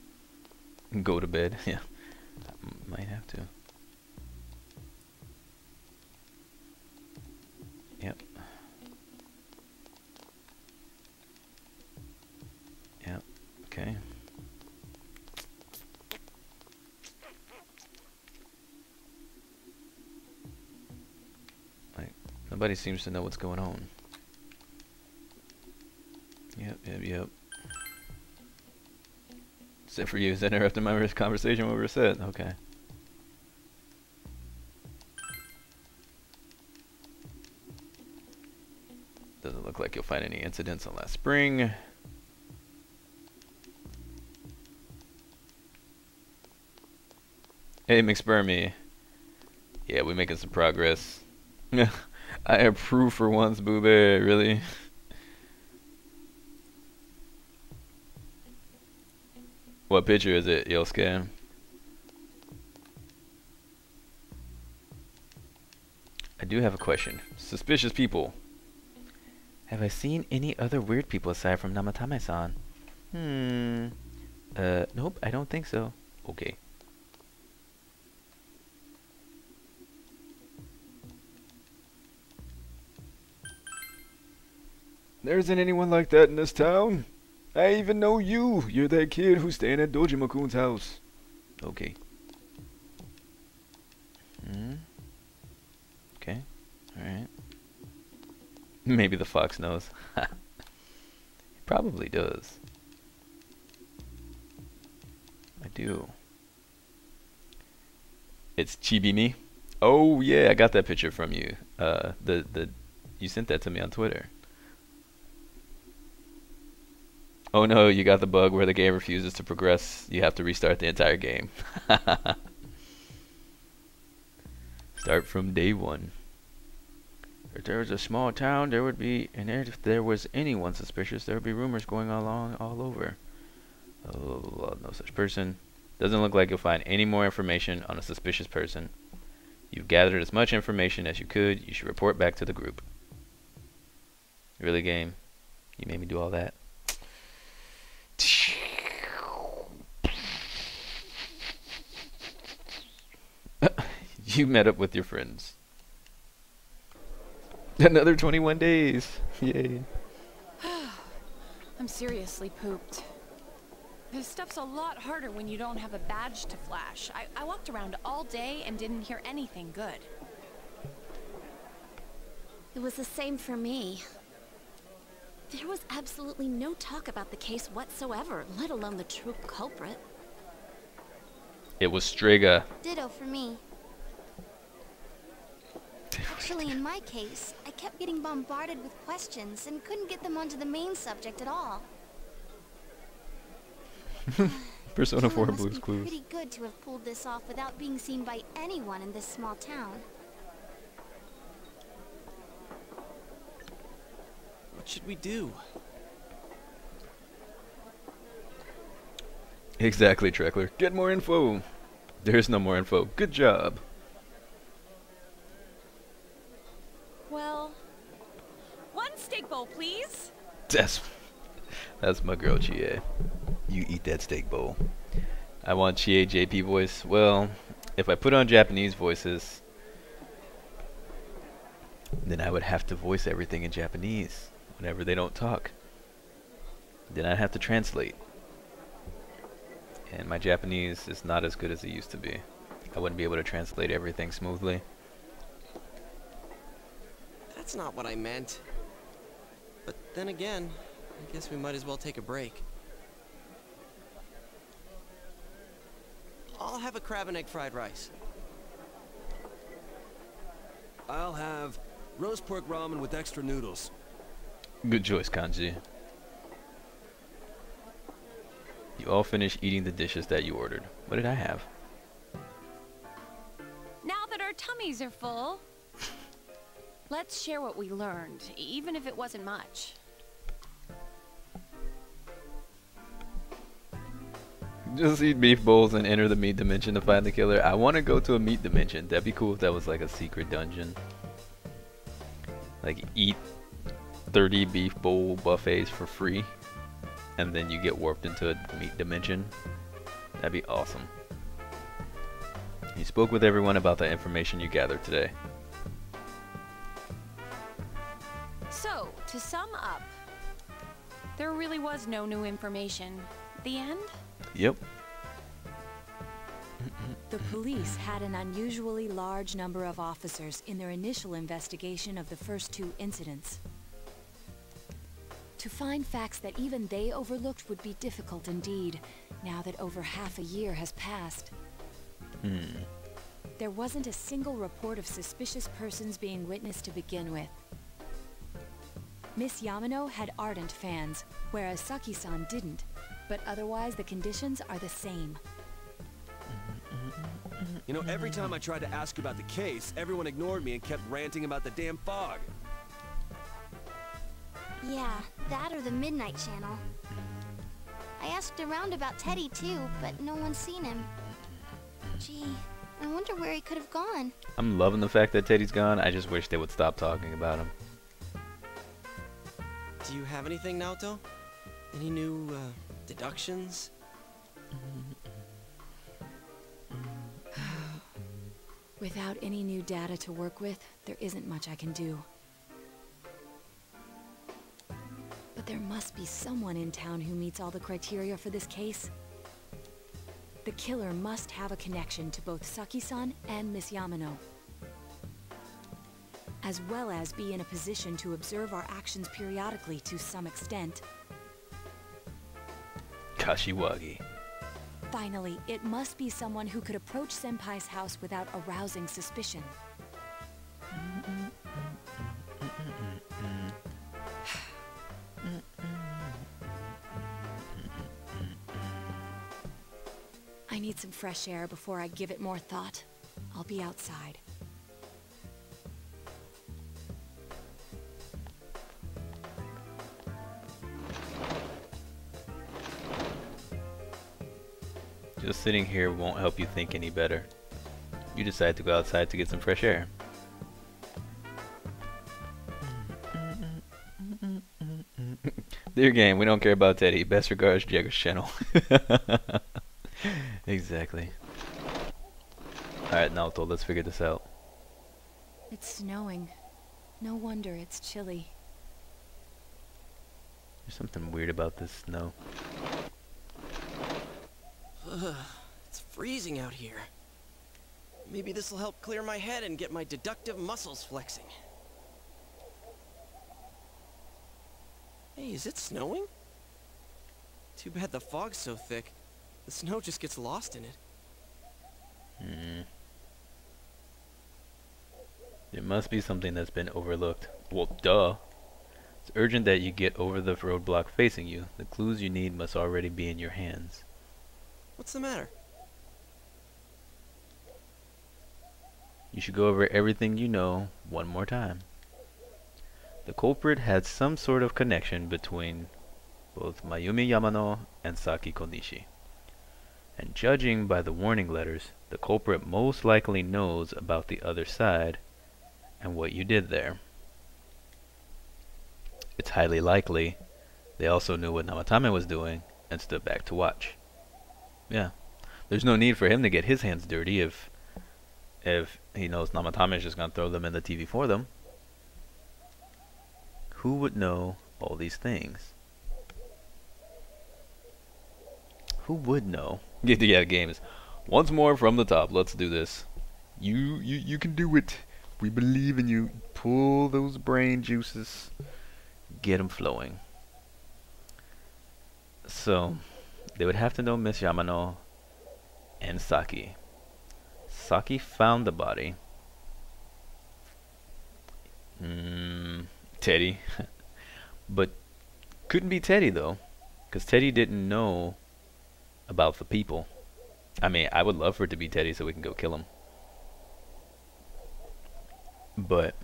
S1: Go to bed. Yeah. I might have to. Yep. Yep. Okay. Like, nobody seems to know what's going on. Yep. Except for you, interrupting my conversation when we were set. Okay. Doesn't look like you'll find any incidents on last spring. Hey, McSpermy. Yeah, we're making some progress. I approve for once, Boobie. Really? What picture is it, Yosuke? I do have a question. Suspicious people. Have I seen any other weird people aside from Namatame-san? Nope, I don't think so. Okay.
S8: There isn't anyone like that in this town. I even know you. You're that kid who's staying at Dojima-kun's house.
S1: Okay. Okay. Alright. Maybe the fox knows. He probably does. I do. It's Chibimi. Oh yeah, I got that picture from you. You sent that to me on Twitter. Oh no, you got the bug where the game refuses to progress. You have to restart the entire game. Start from day one. If there was a small town, there would be, and if there was anyone suspicious, there would be rumors going along all over. Oh, no such person. Doesn't look like you'll find any more information on a suspicious person. You've gathered as much information as you could. You should report back to the group. Really, game? You made me do all that? You met up with your friends. Another 21 days. Yay.
S5: I'm seriously pooped. This stuff's a lot harder when you don't have a badge to flash. I walked around all day and didn't hear anything good.
S6: It was the same for me. There was absolutely no talk about the case whatsoever, let alone the true culprit.
S1: It was Strega.
S6: Ditto for me. Actually, in my case, I kept getting bombarded with questions and couldn't get them onto the main subject at all.
S8: Persona 4
S6: Killer
S8: Blue's
S6: must be
S8: Clues.
S6: pretty good to have pulled this off without being seen by anyone in this small town.
S4: What should we do?
S8: Exactly, Treckler. Get more info. There's no more info. Good job.
S5: Well, one steak bowl, please.
S8: That's my girl, Chie. You eat that steak bowl. I want Chie JP voice. Well, if I put on Japanese voices, then I would have to voice everything in Japanese whenever they don't talk. Then I'd have to translate. And my Japanese is not as good as it used to be. I wouldn't be able to translate everything smoothly.
S4: That's not what I meant. But then again, I guess we might as well take a break. I'll have a crab and egg fried rice.
S9: I'll have roast pork ramen with extra noodles.
S8: Good choice, Kanji. You all finished eating the dishes that you ordered. What did I have?
S5: Now that our tummies are full, let's share what we learned, even if it wasn't much.
S8: Just eat beef bowls and enter the meat dimension to find the killer. I want to go to a meat dimension. That'd be cool if that was like a secret dungeon. Like eat 30 beef bowl buffets for free, and then you get warped into a meat dimension. That'd be awesome. You spoke with everyone about the information you gathered today.
S5: So, to sum up, there really was no new information. The end?
S8: Yep.
S3: The police had an unusually large number of officers in their initial investigation of the first two incidents. To find facts that even they overlooked would be difficult indeed, now that over half a year has passed. There wasn't a single report of suspicious persons being witnessed to begin with. Miss Yamano had ardent fans, whereas Saki-san didn't, but otherwise the conditions are the same.
S9: You know, every time I tried to ask about the case, everyone ignored me and kept ranting about the damn fog.
S6: Yeah, that or the Midnight Channel. I asked around about Teddy too, but no one's seen him. Gee, I wonder where he could have gone.
S8: I'm loving the fact that Teddy's gone. I just wish they would stop talking about him.
S4: Do you have anything, Naoto? Any new, deductions?
S3: Without any new data to work with, there isn't much I can do. But there must be someone in town who meets all the criteria for this case. The killer must have a connection to both Saki-san and Miss Yamano, as well as be in a position to observe our actions periodically to some extent.
S8: Kashiwagi.
S3: Finally, it must be someone who could approach Senpai's house without arousing suspicion. I need some fresh air before I give it more thought. I'll be outside.
S8: Just sitting here won't help you think any better. You decide to go outside to get some fresh air. Dear game, we don't care about Teddy. Best regards, Jeggerd's channel. Exactly. Alright, Naoto, let's figure this out.
S3: It's snowing. No wonder it's chilly.
S8: There's something weird about this snow.
S4: It's freezing out here. Maybe this'll help clear my head and get my deductive muscles flexing. Hey, is it snowing? Too bad the fog's so thick. The snow just gets lost in it.
S8: There must be something that's been overlooked. Well, duh. It's urgent that you get over the roadblock facing you. The clues you need must already be in your hands.
S4: What's the matter?
S8: You should go over everything you know one more time. The culprit had some sort of connection between both Mayumi Yamano and Saki Konishi. And judging by the warning letters, the culprit most likely knows about the other side and what you did there. It's highly likely they also knew what Namatame was doing and stood back to watch. Yeah. There's no need for him to get his hands dirty if he knows Namatame is just going to throw them in the TV for them. Who would know all these things? Who would know? Yeah, games. Once more from the top. Let's do this. You can do it. We believe in you. Pull those brain juices. Get them flowing. So, they would have to know Miss Yamano and Saki. Saki found the body. Teddy. But couldn't be Teddy though, because Teddy didn't know about the people. I mean, I would love for it to be Teddy so we can go kill him. But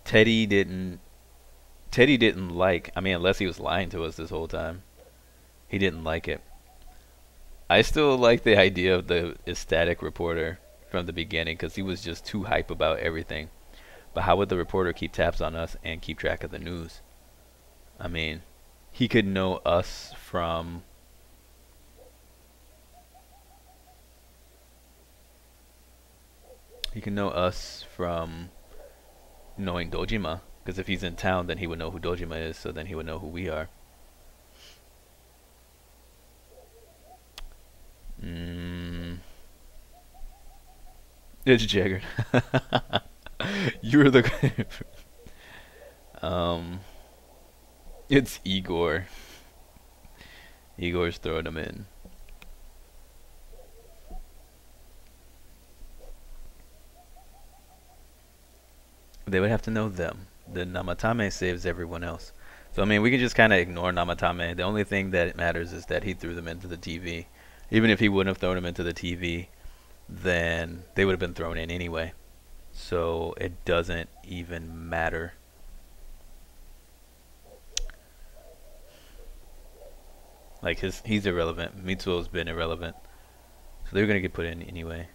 S8: Teddy didn't like, I mean, unless he was lying to us this whole time, he didn't like it. I still like the idea of the ecstatic reporter from the beginning because he was just too hype about everything. But how would the reporter keep tabs on us and keep track of the news? I mean, he could know us from knowing Dojima, because if he's in town then he would know who Dojima is, so then he would know who we are. It's Jeggerd. You're the it's Igor. Igor's throwing him in. They would have to know them. The Namatame saves everyone else. So I mean, we can just kind of ignore Namatame. The only thing that matters is that he threw them into the TV. Even if he wouldn't have thrown them into the TV, then they would have been thrown in anyway. So it doesn't even matter. Like he's irrelevant. Mitsuo's been irrelevant. So they're gonna get put in anyway.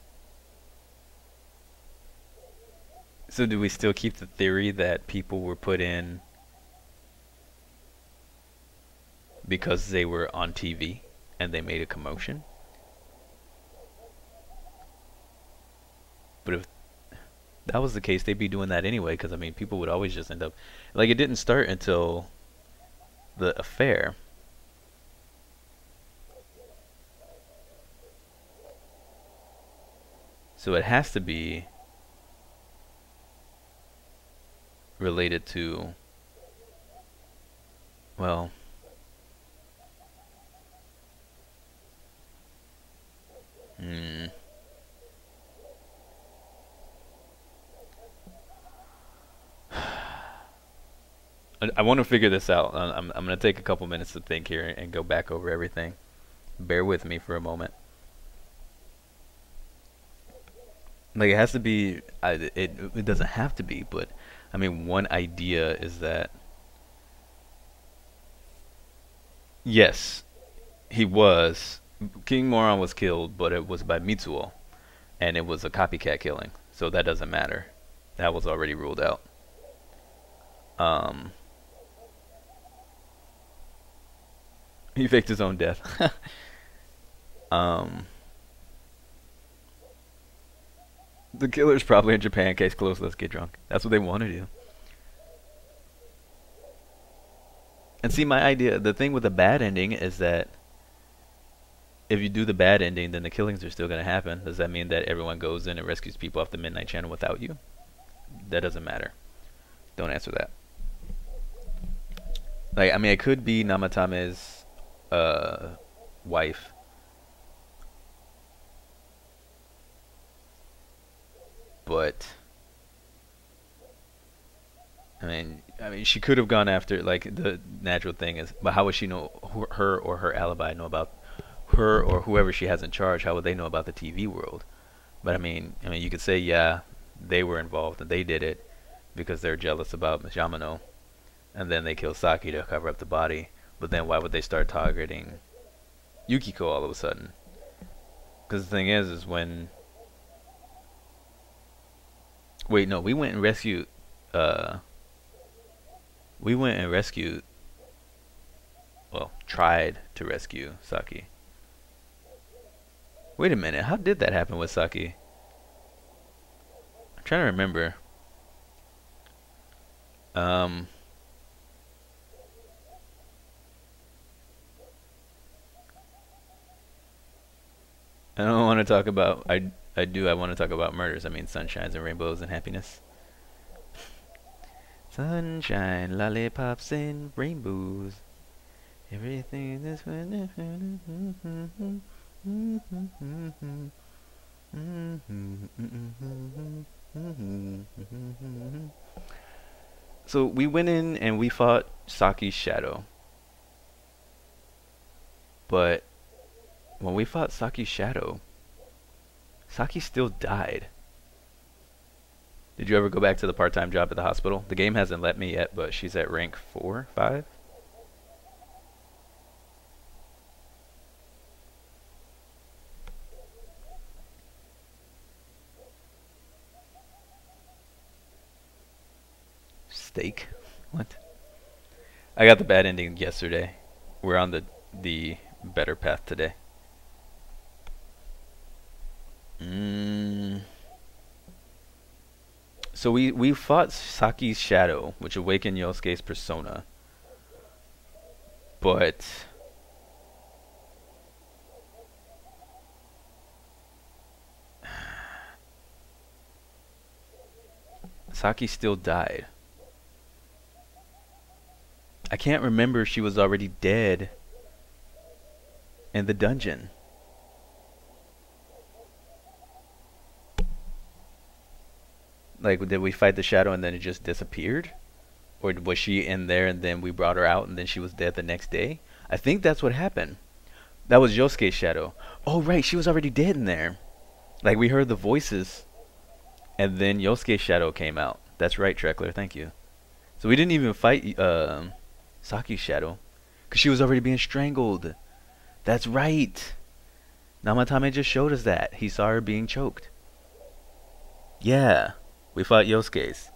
S8: So do we still keep the theory that people were put in because they were on TV and they made a commotion? But if that was the case, they'd be doing that anyway, because I mean, people would always just end up, like, it didn't start until the affair. So it has to be related to, well, I want to figure this out. I'm going to take a couple minutes to think here and go back over everything. Bear with me for a moment. Like, it has to be, it doesn't have to be, but I mean, one idea is that, yes, King Moron was killed, but it was by Mitsuo, and it was a copycat killing, so that doesn't matter. That was already ruled out. He faked his own death. The killer's probably in Japan. Case closed. Let's get drunk. That's what they want to do. And see, my idea, the thing with the bad ending is that if you do the bad ending, then the killings are still going to happen. Does that mean that everyone goes in and rescues people off the Midnight Channel without you? That doesn't matter. Don't answer that. Like, I mean, it could be Namatame's wife. But I mean, she could have gone after, like, the natural thing is, but how would she know her or her alibi know about her or whoever she has in charge, how would they know about the TV world? But I mean, you could say, yeah, they were involved and they did it because they're jealous about Yamano, and then they kill Saki to cover up the body. But then why would they start targeting Yukiko all of a sudden? Because the thing is when... Wait, no, we went and rescued... Well, tried to rescue Saki. Wait a minute, how did that happen with Saki? I'm trying to remember. I don't want to talk about... I want to talk about murders. I mean, sunshines and rainbows and happiness. Sunshine, lollipops, and rainbows. Everything is... So we went in and we fought Saki's shadow. But when we fought Saki's shadow, Saki still died. Did you ever go back to the part-time job at the hospital? The game hasn't let me yet, but she's at rank 4, 5. Steak? What? I got the bad ending yesterday. We're on the better path today. So we fought Saki's shadow, which awakened Yosuke's persona. But Saki still died. I can't remember if she was already dead in the dungeon. Like, did we fight the shadow and then it just disappeared? Or was she in there and then we brought her out and then she was dead the next day? I think that's what happened. That was Yosuke's shadow. Oh, right, she was already dead in there. Like, we heard the voices and then Yosuke's shadow came out. That's right, Treckler, thank you. So we didn't even fight Saki's shadow because she was already being strangled. That's right. Namatame just showed us that. He saw her being choked. Yeah. We fought Yosuke's.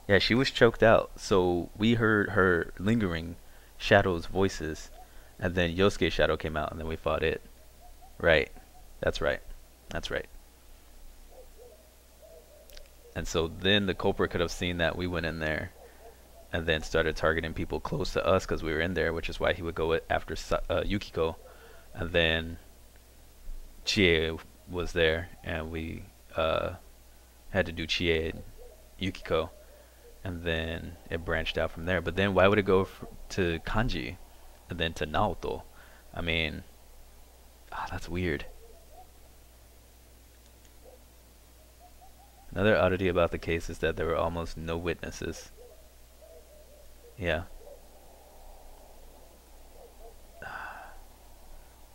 S8: Yeah, she was choked out. So we heard her lingering shadow's voices. And then Yosuke's shadow came out and then we fought it. Right. That's right. That's right. And so then the culprit could have seen that we went in there. And then started targeting people close to us because we were in there. Which is why he would go after Yukiko. And then Chie was there. And we... had to do Chie and Yukiko, and then it branched out from there. But then why would it go to Kanji and then to Naoto? I mean, that's weird. Another oddity about the case is that there were almost no witnesses. Yeah.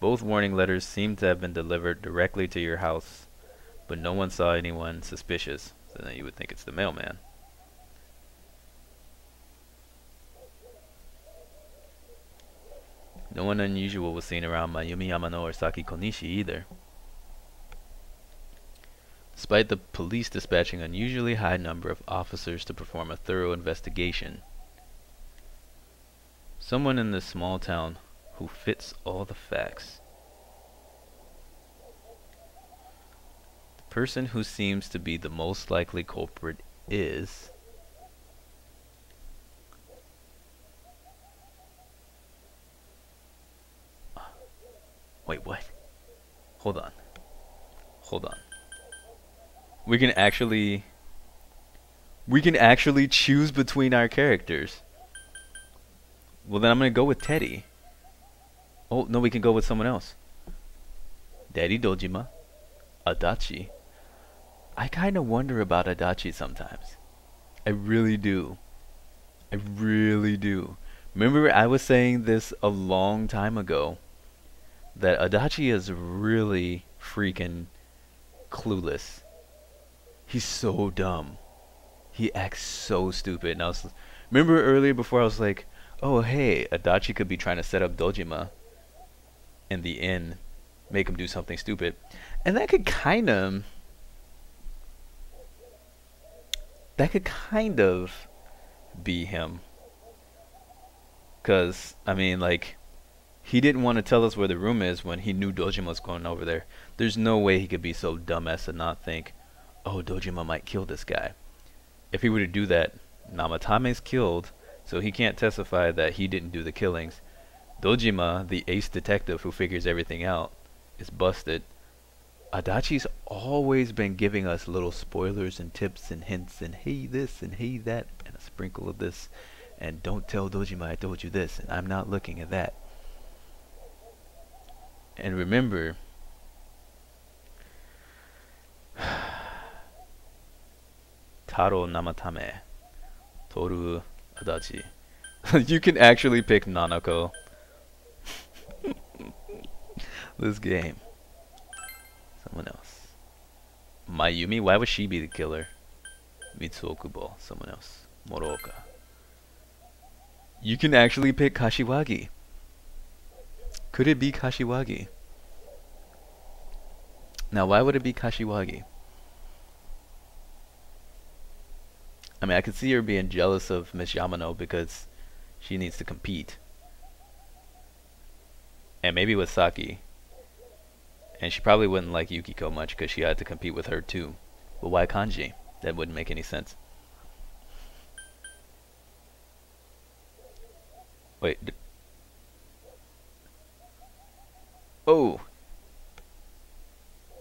S8: Both warning letters seem to have been delivered directly to your house, but no one saw anyone suspicious, so then you would think it's the mailman. No one unusual was seen around Mayumi Yamano or Saki Konishi either. Despite the police dispatching an unusually high number of officers to perform a thorough investigation, someone in this small town who fits all the facts. Person who seems to be the most likely culprit is wait, what? Hold on. We can actually choose between our characters. Well, then I'm gonna go with Teddy. Oh no, we can go with someone else. Daddy Dojima, Adachi. I kind of wonder about Adachi sometimes. I really do. Remember I was saying this a long time ago
S1: that Adachi is really freaking clueless. He's so dumb. He acts so stupid. And remember earlier before I was like, oh hey, Adachi could be trying to set up Dojima in the inn, make him do something stupid. And that could kind of be him. Cause I mean, like, he didn't want to tell us where the room is when he knew Dojima was going over there. There's no way he could be so dumb as to not think, oh, Dojima might kill this guy. If he were to do that, Namatame's killed, so he can't testify that he didn't do the killings. Dojima, the ace detective who figures everything out, is busted. Adachi's always been giving us little spoilers and tips and hints and hey this and hey that and a sprinkle of this and don't tell Dojima I told you this and I'm not looking at that. And remember, Taro Namatame, Toru Adachi. You can actually pick Nanako. This game. Someone else. Mayumi, why would she be the killer? Mitsuokubo, someone else. Moroka. You can actually pick Kashiwagi. Could it be Kashiwagi? Now, why would it be Kashiwagi? I mean, I could see her being jealous of Miss Yamano because she needs to compete. And maybe with Saki. And she probably wouldn't like Yukiko much because she had to compete with her too. But why Kanji? That wouldn't make any sense. Wait. Oh.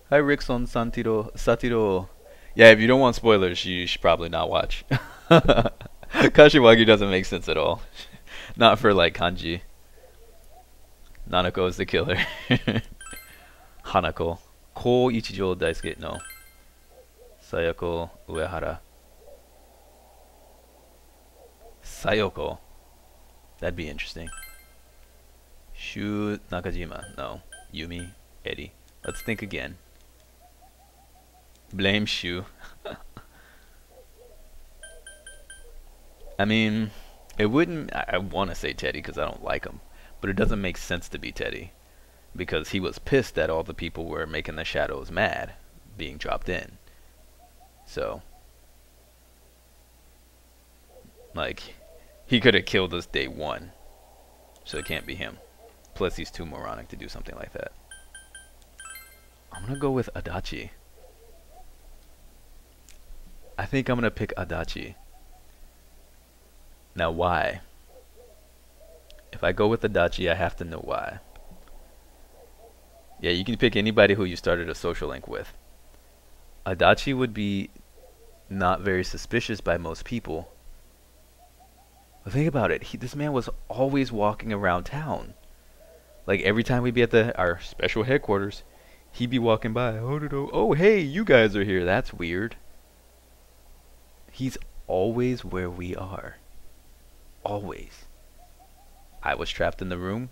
S1: Hi Rickson Satiro. Yeah, if you don't want spoilers, you should probably not watch. Kashiwagi doesn't make sense at all. Not for like Kanji. Nanako is the killer. Hanako. Ko Ichijo Daisuke. No. Sayako Uehara. Sayoko. That'd be interesting. Shu Nakajima. No. Yumi. Eddie. Let's think again. Blame Shu. I mean, it wouldn't... I want to say Teddy because I don't like him. But it doesn't make sense to be Teddy. Because he was pissed that all the people were making the shadows mad. Being dropped in. So... like... he could have killed us day one. So it can't be him. Plus he's too moronic to do something like that. I'm gonna go with Adachi. I think I'm gonna pick Adachi. Now why? If I go with Adachi, I have to know why. Yeah, you can pick anybody who you started a social link with. Adachi would be not very suspicious by most people. But think about it. This man was always walking around town. Like every time we'd be at our special headquarters, he'd be walking by. Oh, hey, you guys are here. That's weird. He's always where we are. Always. I was trapped in the room.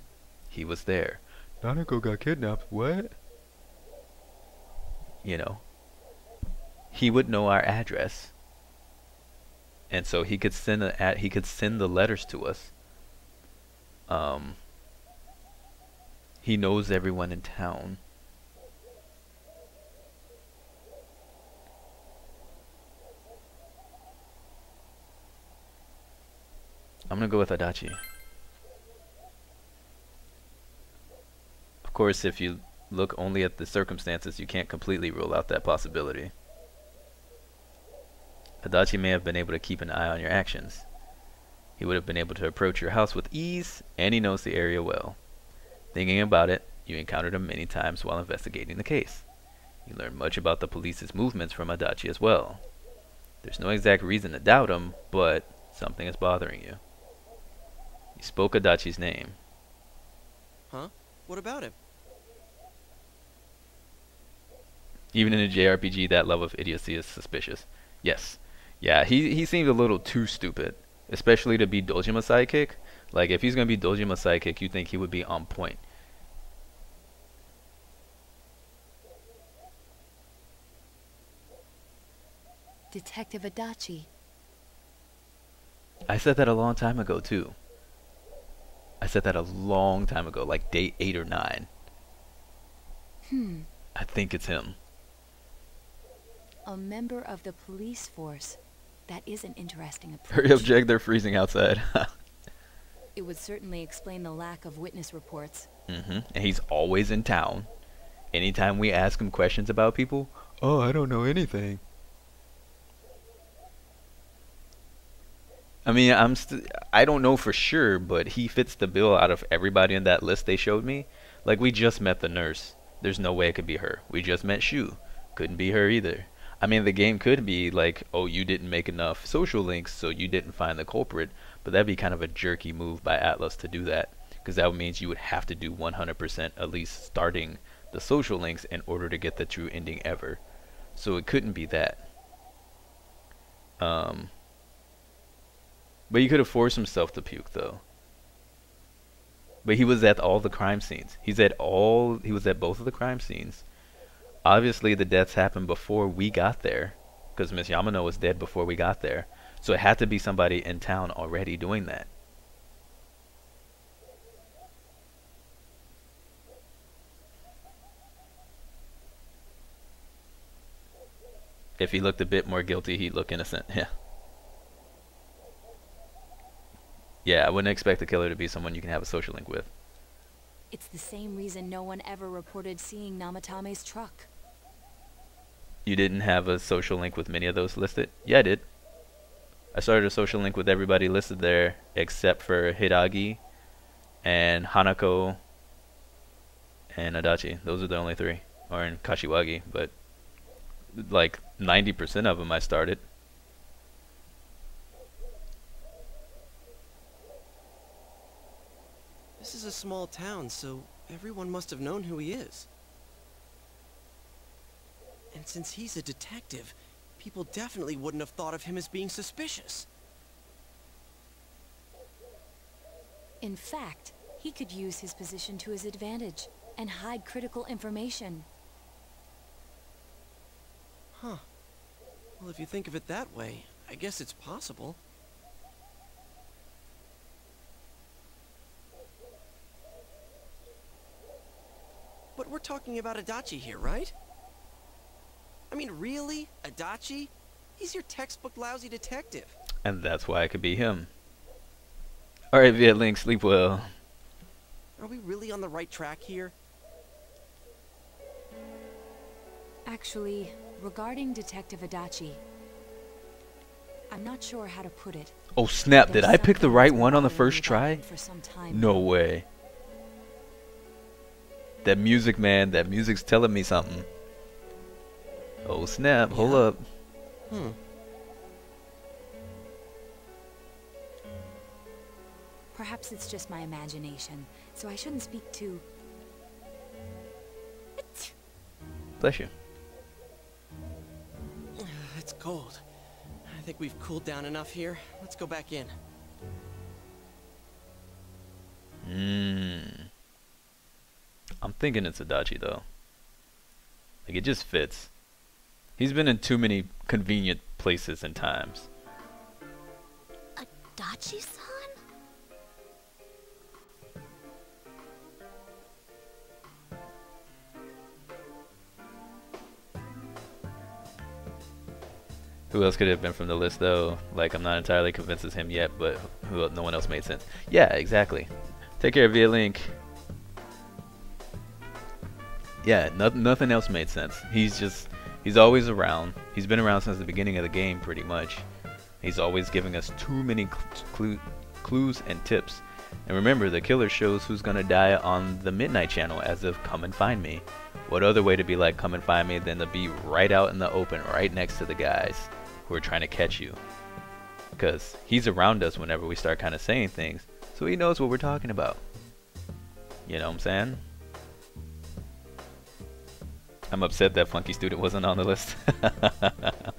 S1: He was there. Nanako got kidnapped. What? You know. He would know our address. And so he could send the letters to us. He knows everyone in town. I'm gonna go with Adachi. Of course, if you look only at the circumstances, you can't completely rule out that possibility. Adachi may have been able to keep an eye on your actions. He would have been able to approach your house with ease, and he knows the area well. Thinking about it, you encountered him many times while investigating the case. You learned much about the police's movements from Adachi as well. There's no exact reason to doubt him, but something is bothering you. You spoke Adachi's name.
S4: Huh? What about him?
S1: Even in a JRPG, that level of idiocy is suspicious. Yes. Yeah, he seemed a little too stupid. Especially to be Dojima's sidekick. Like, if he's going to be Dojima's sidekick, you'd think he would be on point.
S3: Detective Adachi.
S1: I said that a long time ago, too. I said that a long time ago, like day 8 or 9. I think it's him.
S3: A member of the police force. That is an interesting approach.
S1: Hurry up, Jeggerd, they're freezing outside.
S3: It would certainly explain the lack of witness reports.
S1: And he's always in town. Anytime we ask him questions about people, oh, I don't know anything. I mean, I don't know for sure, but he fits the bill out of everybody in that list they showed me. Like, we just met the nurse. There's no way it could be her. We just met Shu. Couldn't be her either. I mean, the game could be like, oh, you didn't make enough social links, so you didn't find the culprit. But that'd be kind of a jerky move by Atlas to do that. Because that means you would have to do 100% at least starting the social links in order to get the true ending ever. So it couldn't be that. But he could have forced himself to puke, though. But he was at all the crime scenes. He was at both of the crime scenes. Obviously, the deaths happened before we got there, because Miss Yamano was dead before we got there. So it had to be somebody in town already doing that. If he looked a bit more guilty, he'd look innocent. Yeah. Yeah, I wouldn't expect the killer to be someone you can have a social link with.
S3: It's the same reason no one ever reported seeing Namatame's truck.
S1: You didn't have a social link with many of those listed? Yeah, I did. I started a social link with everybody listed there except for Hidagi and Hanako and Adachi. Those are the only 3. Or in Kashiwagi, but like 90% of them I started.
S4: This is a small town, so everyone must have known who he is. And since he's a detective, people definitely wouldn't have thought of him as being suspicious.
S3: In fact, he could use his position to his advantage and hide critical information.
S4: Huh. Well, if you think of it that way, I guess it's possible. But we're talking about Adachi here, right? I mean, really? Adachi? He's your textbook lousy detective.
S1: And that's why it could be him. Alright, Viet Link, sleep well.
S4: Are we really on the right track here?
S3: Actually, regarding Detective Adachi, I'm not sure how to put it.
S1: Oh snap, did
S3: There's
S1: I pick the
S3: something
S1: right
S3: that's
S1: one on the
S3: been
S1: first
S3: bothering me
S1: try?
S3: for some time
S1: No
S3: now.
S1: way. That music, man, that music's telling me something. Oh snap, hold up.
S3: Perhaps it's just my imagination, so I shouldn't speak too...
S1: Bless you.
S4: It's cold. I think we've cooled down enough here. Let's go back in.
S1: I'm thinking it's Adachi though. Like, it just fits. He's been in too many convenient places and times.
S6: Adachi-san?
S1: Who else could it have been from the list though? Like, I'm not entirely convinced it's him yet, but no one else made sense. Yeah, exactly. Take care, Via Link. Yeah, nothing else made sense. He's always around. He's been around since the beginning of the game, pretty much. He's always giving us too many clues and tips. And remember, the killer shows who's gonna die on the Midnight Channel as if come and find me. What other way to be like come and find me than to be right out in the open, right next to the guys who are trying to catch you? Because he's around us whenever we start kind of saying things, so he knows what we're talking about. You know what I'm saying? I'm upset that Funky Student wasn't on the list.
S6: That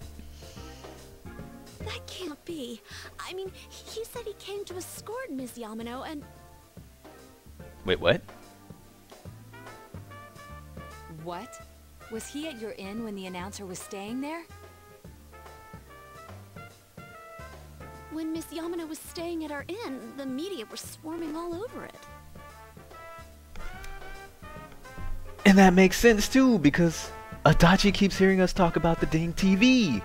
S6: can't be. I mean, he said he came to escort Miss Yamano and...
S1: Wait, what?
S3: What? Was he at your inn when the announcer was staying there?
S10: When Miss Yamano was staying at our inn, the media were swarming all over it.
S1: And that makes sense too, because Adachi keeps hearing us talk about the dang TV.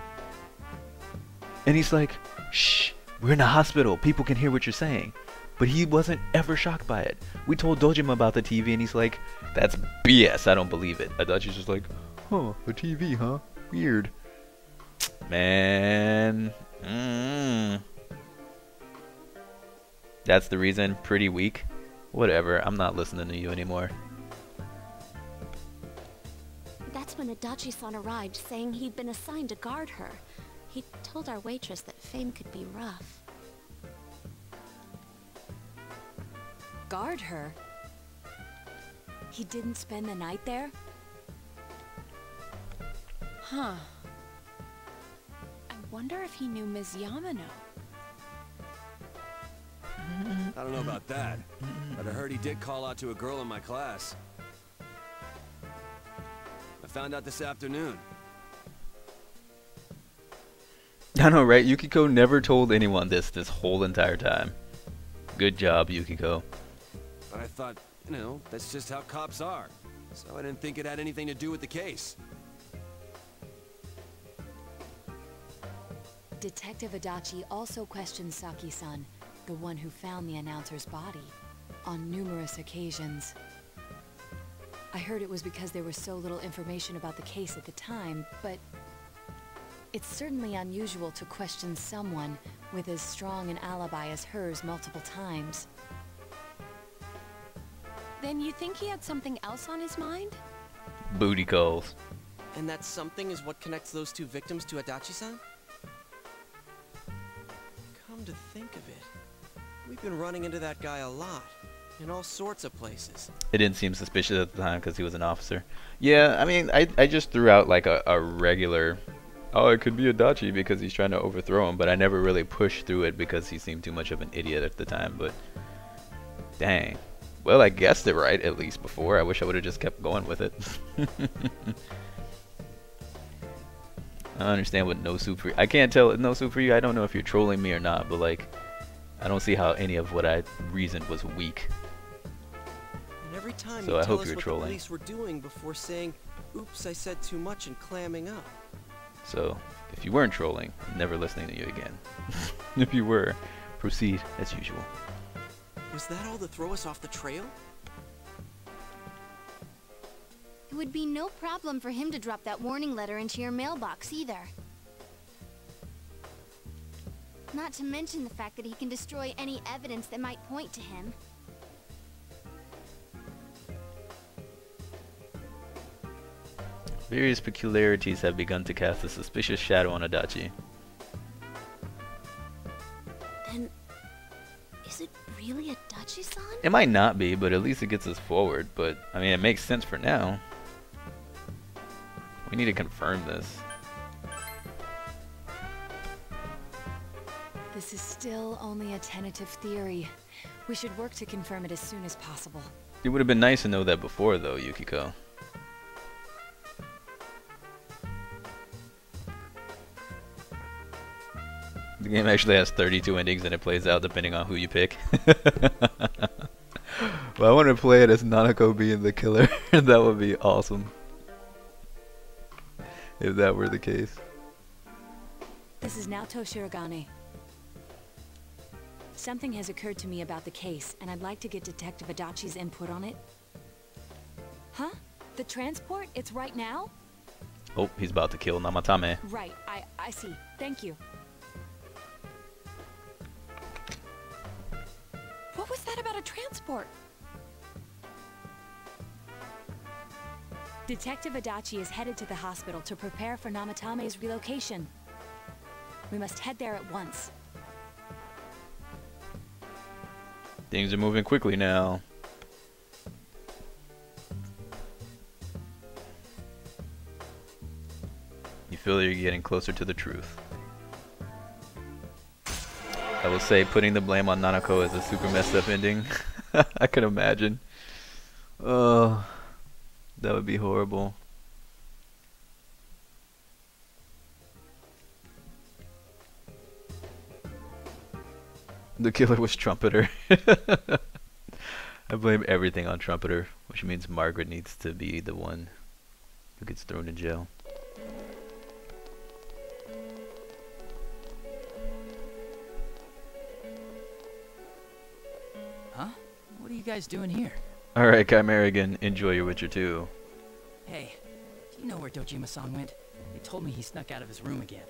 S1: And he's like, shh, we're in a hospital. People can hear what you're saying. But he wasn't ever shocked by it. We told Dojima about the TV and he's like, that's BS. I don't believe it. Adachi's just like, huh, a TV, huh? Weird. Man. That's the reason. Pretty weak. Whatever. I'm not listening to you anymore.
S10: That's when Adachi-san arrived, saying he'd been assigned to guard her. He told our waitress that fame could be rough.
S3: Guard her? He didn't spend the night there?
S5: Huh. I wonder if he knew Ms. Yamano.
S9: I don't know about that, but I heard he did call out to a girl in my class. I found out this afternoon.
S1: I know, right? Yukiko never told anyone this whole entire time. Good job, Yukiko.
S9: But I thought, you know, that's just how cops are. So I didn't think it had anything to do with the case.
S3: Detective Adachi also questioned Saki-san, the one who found the announcer's body, on numerous occasions. I heard it was because there was so little information about the case at the time, but it's certainly unusual to question someone with as strong an alibi as hers multiple times.
S5: Then you think he had something else on his mind?
S1: Booty calls.
S4: And that something is what connects those two victims to Adachi-san? Come to think of it, we've been running into that guy a lot, in all sorts of places.
S1: It didn't seem suspicious at the time because he was an officer. Yeah, I mean, I just threw out like a regular, oh, it could be Adachi because he's trying to overthrow him, but I never really pushed through it because he seemed too much of an idiot at the time, but dang. Well, I guessed it right, at least before. I wish I would have just kept going with it. I don't understand what no soup for you. I can't tell no soup for you. I don't know if you're trolling me or not, but like, I don't see how any of what I reasoned was weak.
S4: And every time
S1: So
S4: you
S1: I
S4: tell
S1: hope
S4: us
S1: you're
S4: what
S1: trolling.
S4: the police were doing before saying, oops, I said too much and clamming up.
S1: So, if you weren't trolling, I'm never listening to you again. If you were, proceed as usual.
S4: Was that all to throw us off the trail?
S6: It would be no problem for him to drop that warning letter into your mailbox either. Not to mention the fact that he can destroy any evidence that might point to him.
S1: Various peculiarities have begun to cast a suspicious shadow on Adachi.
S10: Then, is it really Adachi-san?
S1: It might not be, but at least it gets us forward. But, I mean, it makes sense for now. We need to confirm this.
S3: This is still only a tentative theory. We should work to confirm it as soon as possible.
S1: It would have been nice to know that before, though, Yukiko. The game actually has 32 endings and it plays out depending on who you pick. Well, I want to play it as Nanako being the killer. That would be awesome. If that were the case.
S3: This is Naoto Shirogane. Something has occurred to me about the case, and I'd like to get Detective Adachi's input on it. Huh? The transport? It's right now?
S1: Oh, he's about to kill Namatame.
S3: Right, I see. Thank you.
S5: What was that about a transport?
S3: Detective Adachi is headed to the hospital to prepare for Namatame's relocation. We must head there at once.
S1: Things are moving quickly now. You feel you're getting closer to the truth. I will say putting the blame on Nanako is a super messed up ending. I can imagine. Oh, that would be horrible. The killer was Trumpeter. I blame everything on Trumpeter, which means Margaret needs to be the one who gets thrown in jail.
S11: Huh? What are you guys doing here?
S1: Alright, Chimerigan, enjoy your Witcher 2.
S11: Hey, do you know where Dojima-san went? They told me he snuck out of his room again.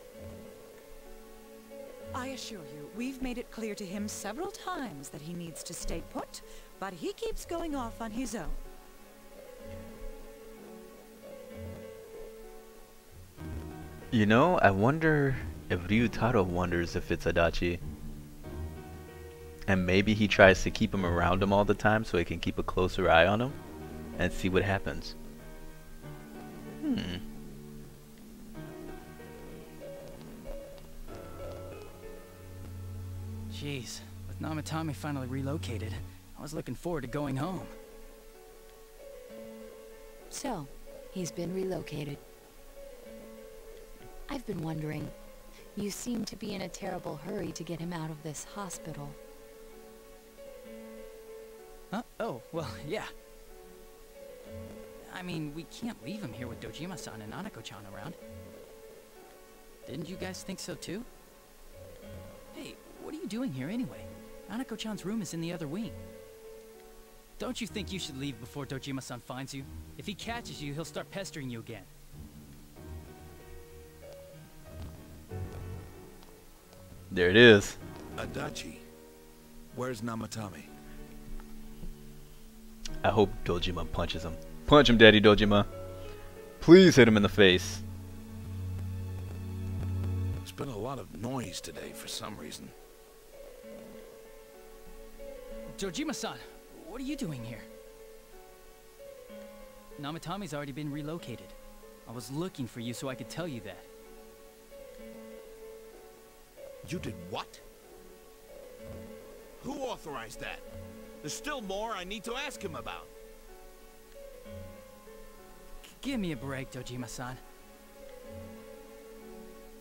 S12: I assure you, we've made it clear to him several times that he needs to stay put, but he keeps going off on his own.
S1: You know, I wonder if Ryutaro wonders if it's Adachi. And maybe he tries to keep him around him all the time so he can keep a closer eye on him and see what happens.
S11: Jeez, with Namatame finally relocated, I was looking forward to going home.
S3: So, he's been relocated. I've been wondering. You seem to be in a terrible hurry to get him out of this hospital.
S11: Huh? Oh, well, yeah. I mean, we can't leave him here with Dojima-san and Nanako-chan around. Didn't you guys think so too? Hey, what are you doing here anyway? Nanako-chan's room is in the other wing. Don't you think you should leave before Dojima-san finds you? If he catches you, he'll start pestering you again.
S1: There it is.
S7: Adachi, where's Namatame?
S1: I hope Dojima punches him. Punch him, Daddy Dojima. Please hit him in the face.
S7: There's been a lot of noise today for some reason.
S11: Dojima-san, what are you doing here? Namatame's already been relocated. I was looking for you so I could tell you that.
S7: You did what? Who authorized that? There's still more I need to ask him about.
S11: Give me a break, Dojima-san.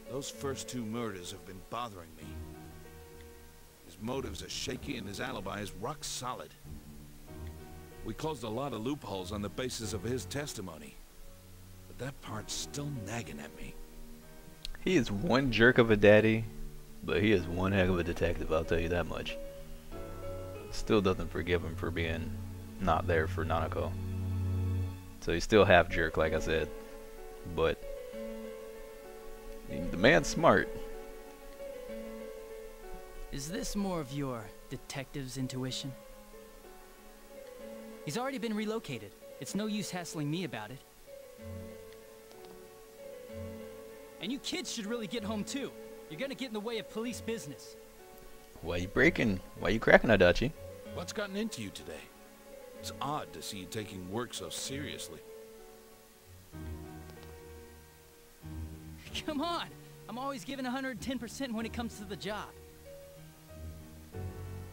S7: Those first two murders have been bothering me. His motives are shaky and his alibi is rock solid. We closed a lot of loopholes on the basis of his testimony. But that part's still nagging at me.
S1: He is one jerk of a daddy, but he is one heck of a detective, I'll tell you that much. Still doesn't forgive him for being not there for Nanako. So he's still half jerk, like I said. But the man's smart.
S11: Is this more of your detective's intuition? He's already been relocated. It's no use hassling me about it. And you kids should really get home too. You're gonna get in the way of police business.
S1: Why you breaking? Why you cracking, Adachi?
S7: What's gotten into you today? It's odd to see you taking work so seriously.
S11: Come on! I'm always giving 110% when it comes to the job.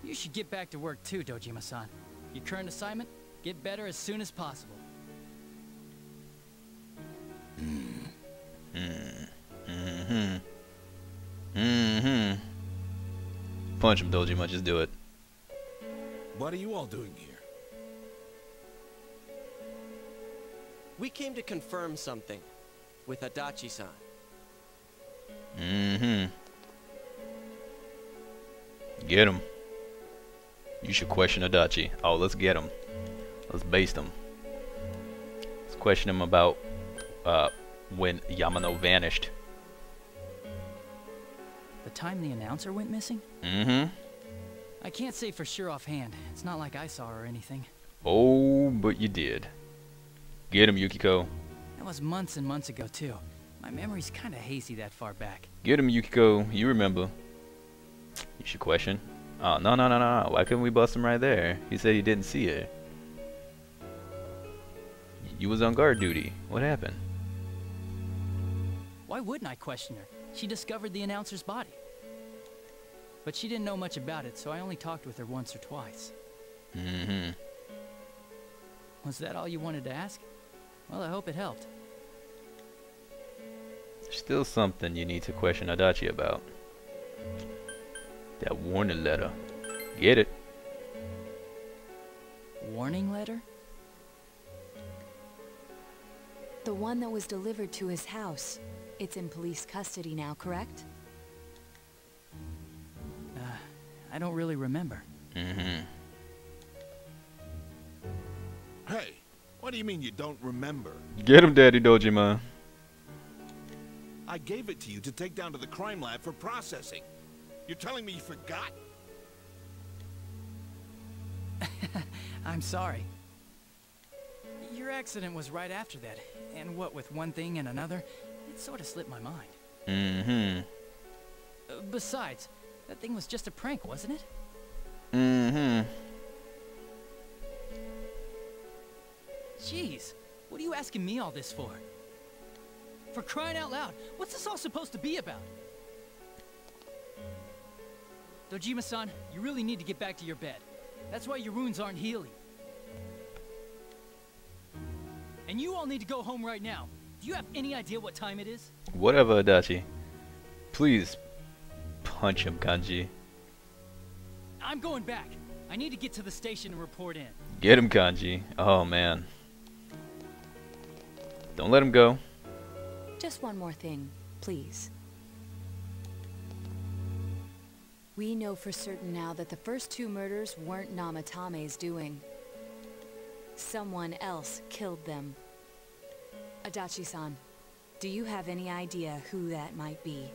S11: You should get back to work too, Dojima-san. Your current assignment? Get better as soon as possible.
S1: Punch him, Dojima, just do it.
S7: What are you all doing here?
S4: We came to confirm something with Adachi-san.
S1: Get him. You should question Adachi. Oh, let's get him. Let's baste him. Let's question him about when Yamano vanished.
S11: The time the announcer went missing? I can't say for sure offhand. It's not like I saw her or anything.
S1: Oh, but you did. Get him, Yukiko.
S11: That was months and months ago, too. My memory's kinda hazy that far back.
S1: Get him, Yukiko. You remember. You should question. Oh, no. Why couldn't we bust him right there? He said he didn't see her. You was on guard duty. What happened?
S11: Why wouldn't I question her? She discovered the announcer's body. But she didn't know much about it, so I only talked with her once or twice. Was that all you wanted to ask? Well, I hope it helped.
S1: Still something you need to question Adachi about.
S8: That warning letter. Get it?
S11: Warning letter?
S3: The one that was delivered to his house. It's in police custody now, correct?
S11: I don't really remember.
S8: Mm-hmm.
S7: Hey, what do you mean you don't remember?
S8: Get him, Daddy Dojima.
S7: I gave it to you to take down to the crime lab for processing. You're telling me you forgot?
S11: I'm sorry. Your accident was right after that, and what with one thing and another, it sort of slipped my mind.
S8: Mm-hmm.
S11: Besides, that thing was just a prank, wasn't it?
S8: Mm-hmm.
S11: Jeez, what are you asking me all this for? For crying out loud, what's this all supposed to be about? Dojima-san, you really need to get back to your bed. That's why your wounds aren't healing. And you all need to go home right now. Do you have any idea what time it is?
S8: Whatever, Adachi. Please punch him, Kanji.
S11: I'm going back. I need to get to the station and report in.
S8: Get him, Kanji. Oh, man. Don't let him go.
S3: Just one more thing, please. We know for certain now that the first two murders weren't Namatame's doing. Someone else killed them. Adachi-san, do you have any idea who that might be?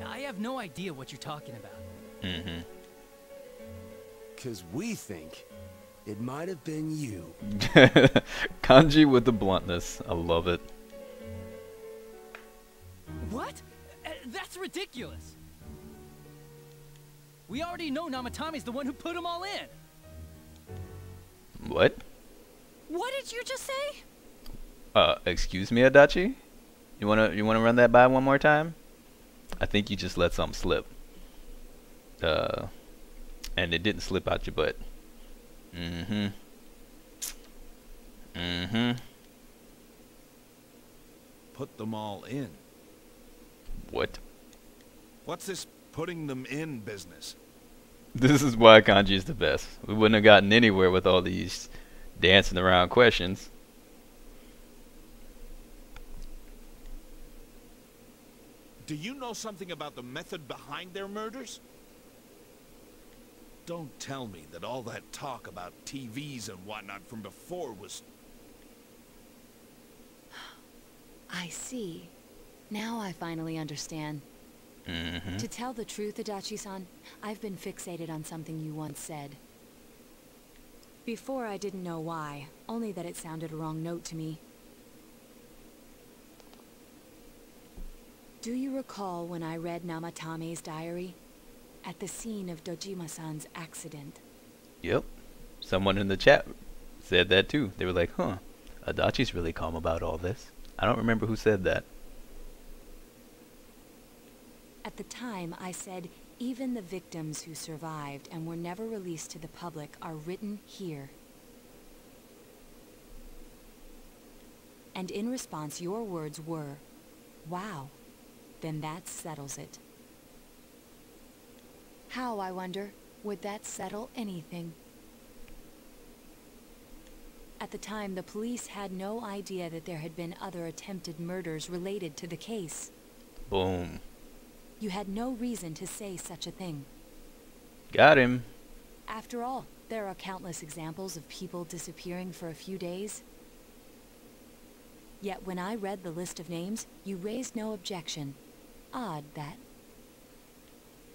S11: I have no idea what you're talking about.
S8: Mm-hmm.
S9: 'Cause we think it might have been you.
S8: Kanji with the bluntness. I love it.
S11: What? That's ridiculous. We already know Namatame's the one who put them all in.
S8: What?
S3: What did you just say?
S8: Excuse me, Adachi? You wanna run that by one more time? I think you just let something slip. And it didn't slip out your butt. Mm-hmm. Mm-hmm.
S7: Put them all in.
S8: What?
S7: What's this putting them in business?
S8: This is why Kanji is the best. We wouldn't have gotten anywhere with all these dancing around questions.
S7: Do you know something about the method behind their murders? Don't tell me that all that talk about TVs and whatnot from before was...
S3: I see. Now I finally understand.
S8: Mm-hmm.
S3: To tell the truth, Adachi-san, I've been fixated on something you once said. Before I didn't know why, only that it sounded a wrong note to me. Do you recall when I read Namatame's diary? At the scene of Dojima-san's accident.
S8: Yep. Someone in the chat said that too. They were like, huh, Adachi's really calm about all this. I don't remember who said that.
S3: At the time, I said, even the victims who survived and were never released to the public are written here. And in response, your words were, wow, then that settles it. How, I wonder, would that settle anything? At the time, the police had no idea that there had been other attempted murders related to the case.
S8: Boom.
S3: You had no reason to say such a thing.
S8: Got him.
S3: After all, there are countless examples of people disappearing for a few days. Yet when I read the list of names, you raised no objection. Odd, that.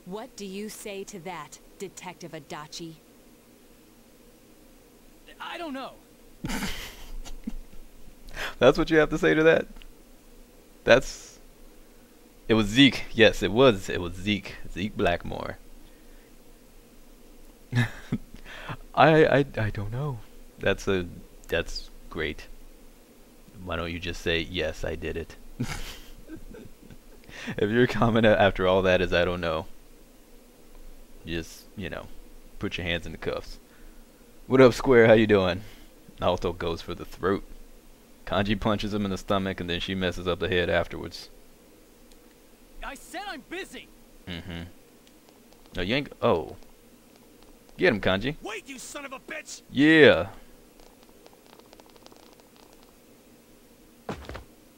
S3: What do you say to that, Detective Adachi?
S11: I don't know.
S8: That's what you have to say to that? That's... It was Zeke. Yes, it was. It was Zeke. Zeke Blackmore. I don't know. That's great. Why don't you just say, yes, I did it? If your comment after all that is, I don't know. Just, you know, put your hands in the cuffs. What up, Square? How you doing? Naoto goes for the throat. Kanji punches him in the stomach, and then she messes up the head afterwards.
S11: I said I'm busy.
S8: Mm-hmm. No, you ain't. Oh. Get him, Kanji.
S9: Wait, you son of a bitch!
S8: Yeah.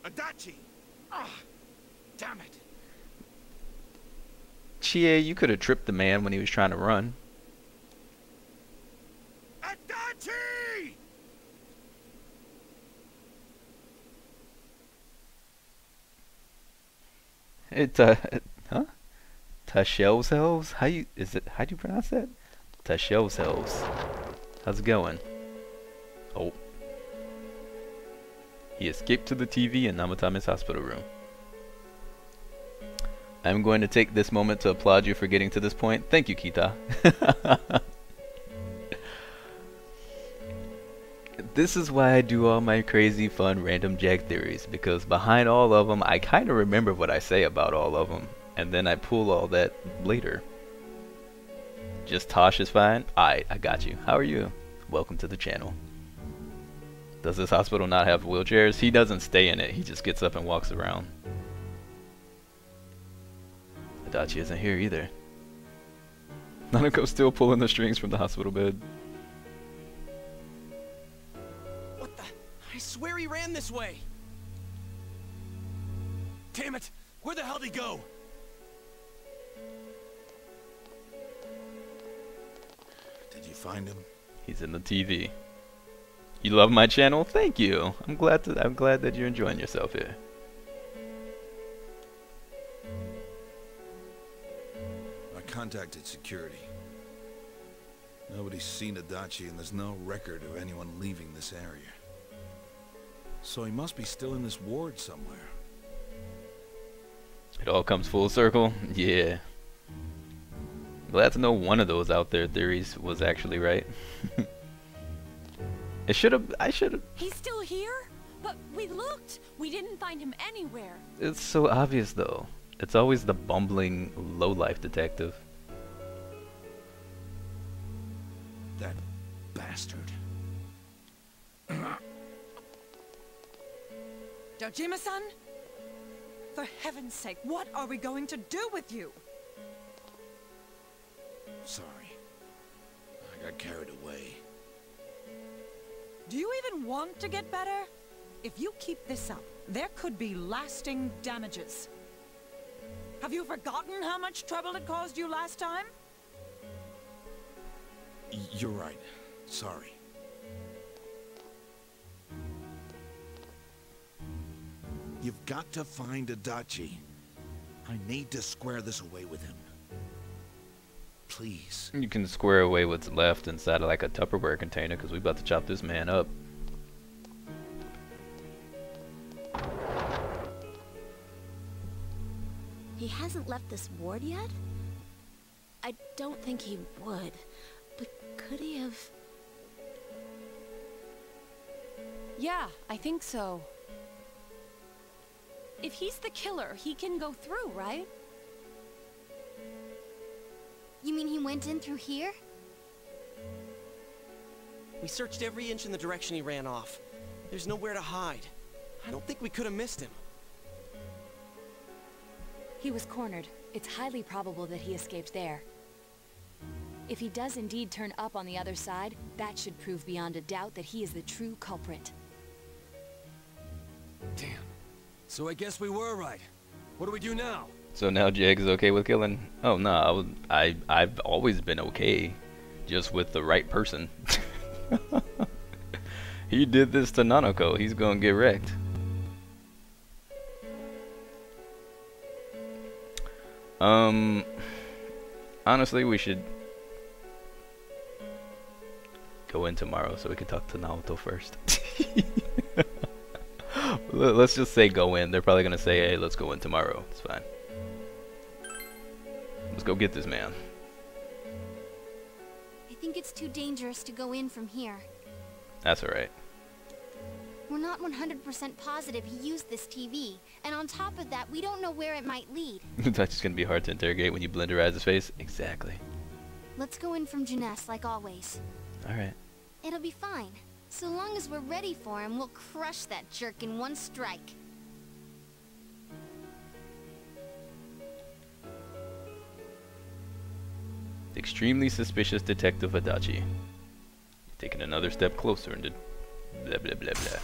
S7: Adachi! Ah, damn it!
S8: Chie, you could have tripped the man when he was trying to run.
S7: Adachi!
S8: It huh? Tashelselves? How do you pronounce that? Tashelselves. How's it going? Oh. He escaped to the TV in Namatame's hospital room. I'm going to take this moment to applaud you for getting to this point. Thank you, Kita. This is why I do all my crazy, fun, random Jag theories, because behind all of them, I kind of remember what I say about all of them, and then I pull all that later. Just Tosh is fine? Alright, I got you. How are you? Welcome to the channel. Does this hospital not have wheelchairs? He doesn't stay in it, he just gets up and walks around. Adachi isn't here either. Nanako's still pulling the strings from the hospital bed.
S4: What the? I swear he ran this way.
S9: Damn it! Where the hell did he go?
S7: Did you find him?
S8: He's in the TV. You love my channel? Thank you. I'm glad that you're enjoying yourself here.
S7: I contacted security. Nobody's seen Adachi, and there's no record of anyone leaving this area. So he must be still in this ward somewhere.
S8: It all comes full circle. Yeah. Glad to know one of those out there theories was actually right. I should have.
S5: He's still here? But we looked. We didn't find him anywhere.
S8: It's so obvious though. It's always the bumbling lowlife detective.
S7: That bastard.
S12: Dojima-san? For heaven's sake, what are we going to do with you?
S7: Sorry. I got carried away.
S12: Do you even want to get better? If you keep this up, there could be lasting damages. Have you forgotten how much trouble it caused you last time?
S7: You're right. Sorry. You've got to find Adachi. I need to square this away with him. Please.
S8: You can square away what's left inside of like a Tupperware container, because we about to chop this man up.
S10: He hasn't left this ward yet? I don't think he would. But could he have...
S5: Yeah, I think so. If he's the killer, he can go through, right?
S6: You mean he went in through here?
S4: We searched every inch in the direction he ran off. There's nowhere to hide. I don't think we could have missed him.
S3: He was cornered. It's highly probable that he escaped there. If he does indeed turn up on the other side, that should prove beyond a doubt that he is the true culprit.
S9: Damn. So I guess we were right. What do we do now?
S8: So now Jag is okay with killing? Oh no, I've always been okay, just with the right person. He did this to Nanako. He's gonna get wrecked. Honestly, we should go in tomorrow so we can talk to Naoto first. Let's just say go in. They're probably gonna say, hey, let's go in tomorrow. It's fine. Let's go get this man.
S6: I think it's too dangerous to go in from here.
S8: That's alright.
S6: We're not 100% positive he used this TV, and on top of that, we don't know where it might lead.
S8: That's just gonna be hard to interrogate when you blenderize his face. Exactly.
S6: Let's go in from Jeunesse, like always.
S8: Alright.
S6: It'll be fine. So long as we're ready for him, we'll crush that jerk in one strike.
S8: Extremely suspicious Detective Adachi. Taking another step closer into blah blah blah blah.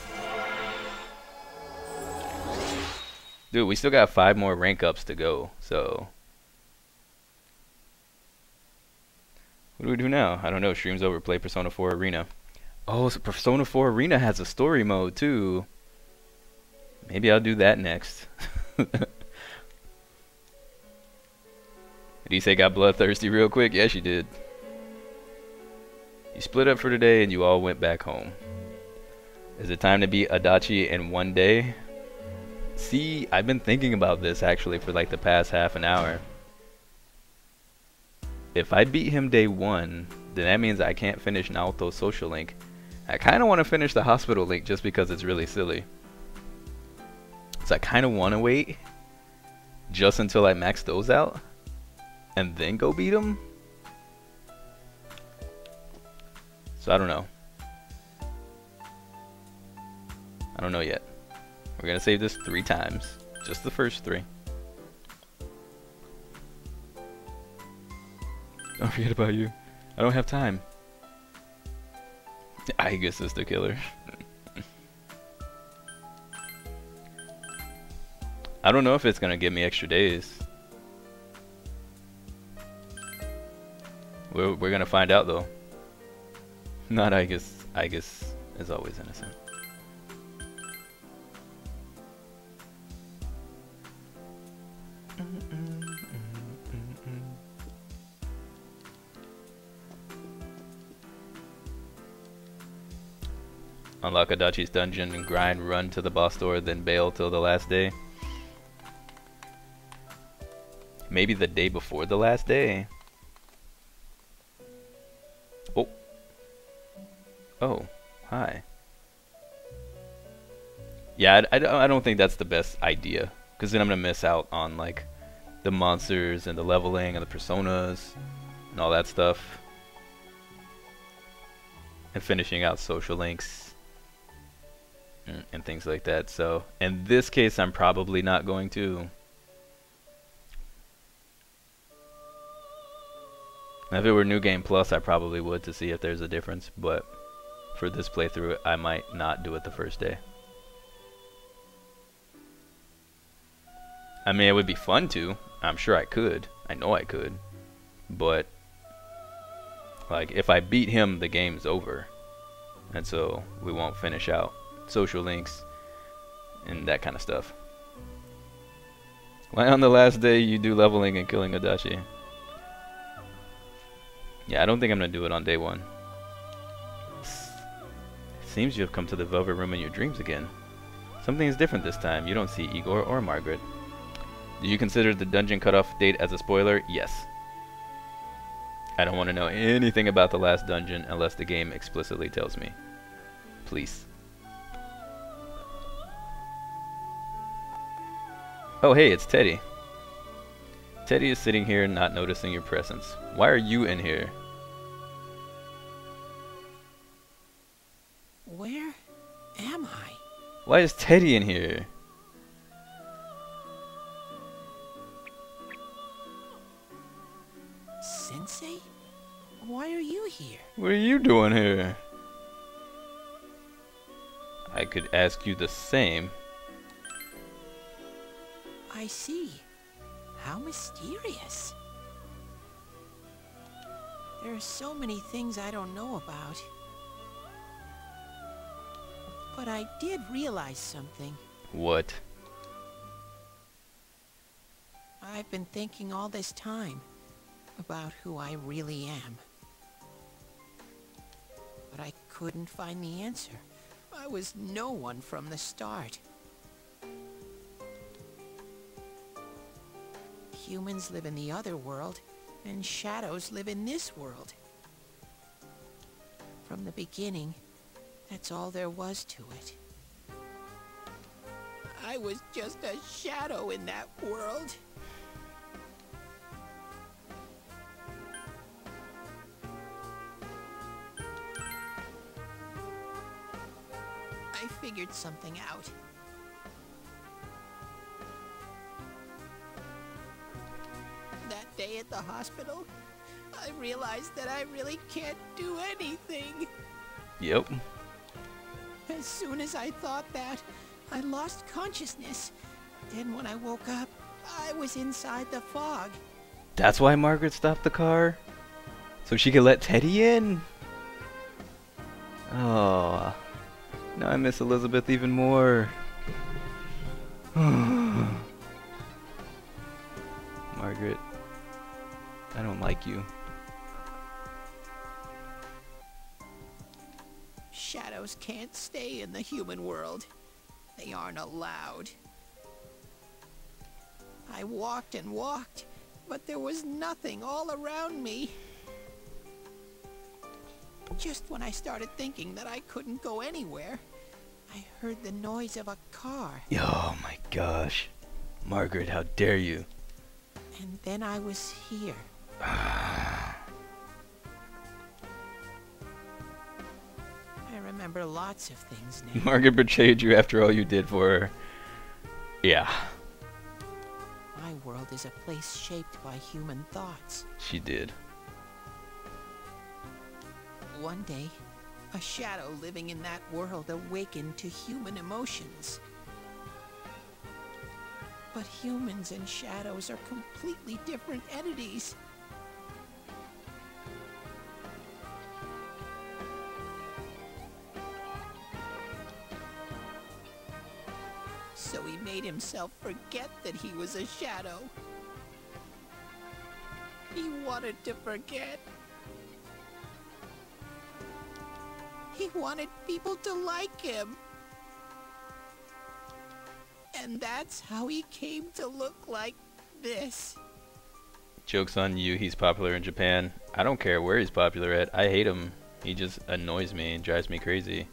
S8: Dude, we still got 5 more rank ups to go, so what do we do now? I don't know. Stream's over. Play Persona 4 Arena. Oh, so Persona 4 Arena has a story mode too. Maybe I'll do that next. Did he say got bloodthirsty real quick? Yeah, she did. You split up for today and you all went back home. Is it time to beat Adachi in one day? See, I've been thinking about this actually for like the past half an hour. If I beat him day 1, then that means I can't finish Naoto's social link. I kind of want to finish the hospital link just because it's really silly. So I kind of want to wait just until I max those out and then go beat him. So I don't know. I don't know yet. We're gonna save this 3 times. Just the first 3. Don't forget about you. I don't have time. I guess sister killer. I don't know if it's gonna give me extra days. We're gonna find out though. Not I guess is always innocent. Unlock Adachi's dungeon and grind, run to the boss door, then bail till the last day. Maybe the day before the last day. Oh. Oh, hi. Yeah, I don't think that's the best idea, because then I'm gonna miss out on like the monsters and the leveling and the personas and all that stuff, and finishing out social links and things like that. So in this case, I'm probably not going to. Now, if it were New Game Plus, I probably would to see if there's a difference, but for this playthrough, I might not do it the first day. I mean, it would be fun to. I'm sure I could. I know I could. But, like, if I beat him, the game's over. And so, we won't finish out social links and that kind of stuff. Why on the last day you do leveling and killing Adachi? Yeah, I don't think I'm going to do it on day 1. Seems you have come to the Velvet Room in your dreams again. Something is different this time. You don't see Igor or Margaret. Do you consider the dungeon cutoff date as a spoiler? Yes. I don't want to know anything about the last dungeon unless the game explicitly tells me. Please. Oh hey, it's Teddy. Teddy is sitting here not noticing your presence. Why are you in here?
S13: Where am I?
S8: Why is Teddy in here?
S13: Sensei? Why are you here?
S8: What are you doing here? I could ask you the same.
S13: I see. How mysterious. There are so many things I don't know about. But I did realize something.
S8: What?
S13: I've been thinking all this time about who I really am. But I couldn't find the answer. I was no one from the start. Humans live in the other world, and shadows live in this world. From the beginning, that's all there was to it. I was just a shadow in that world. figured something out. That day at the hospital, I realized that I really can't do anything.
S8: Yep.
S13: As soon as I thought that, I lost consciousness. Then when I woke up, I was inside the fog.
S8: That's why Margaret stopped the car? So she could let Teddy in? Oh, now I miss Elizabeth even more. Margaret, I don't like you.
S13: Shadows can't stay in the human world. They aren't allowed. I walked and walked, but there was nothing all around me. Just when I started thinking that I couldn't go anywhere, I heard the noise of a car.
S8: Oh my gosh. Margaret, how dare you?
S13: And then I was here. I remember lots of things now.
S8: Margaret betrayed you after all you did for her. Yeah.
S13: My world is a place shaped by human thoughts.
S8: She did.
S13: One day, a shadow living in that world awakened to human emotions. But humans and shadows are completely different entities. So he made himself forget that he was a shadow. He wanted to forget. He wanted people to like him. And that's how he came to look like this.
S8: Joke's on you, he's popular in Japan. I don't care where he's popular at. I hate him. He just annoys me and drives me crazy.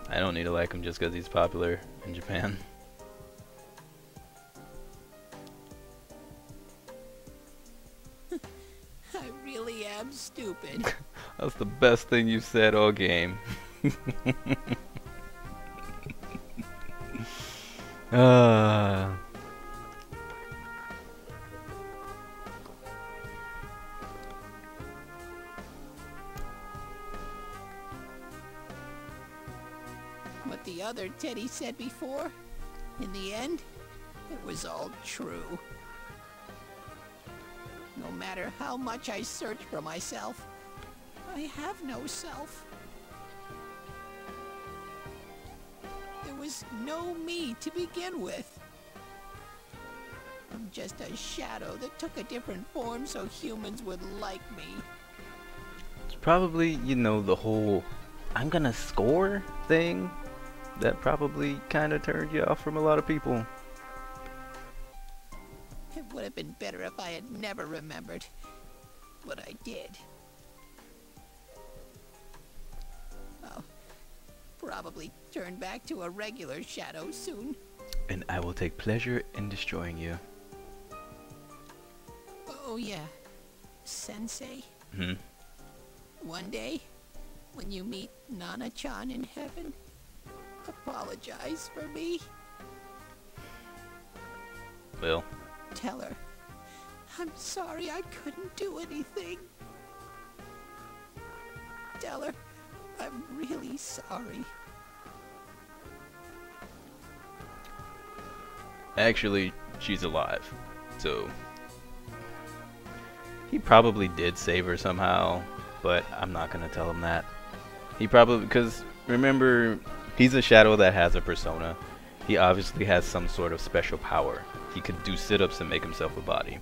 S8: I don't need to like him just because he's popular in Japan.
S13: I really am stupid.
S8: That's the best thing you've said all game.
S13: What the other Teddy said before, in the end, it was all true. No matter how much I search for myself, I have no self. There was no me to begin with. I'm just a shadow that took a different form so humans would like me.
S8: It's probably, you know, the whole I'm gonna score thing that probably kind of turned you off from a lot of people.
S13: It would have been better if I had never remembered, but I did. I'll probably turn back to a regular shadow soon.
S8: And I will take pleasure in destroying you.
S13: Oh yeah, Sensei.
S8: Hmm?
S13: One day, when you meet Nana-chan in heaven, apologize for me.
S8: Well.
S13: Tell her, I'm sorry I couldn't do anything. Tell her, I'm really sorry.
S8: Actually, she's alive, so he probably did save her somehow, but I'm not gonna tell him that. He probably, because remember, he's a shadow that has a persona. He obviously has some sort of special power. He could do sit-ups and make himself a body.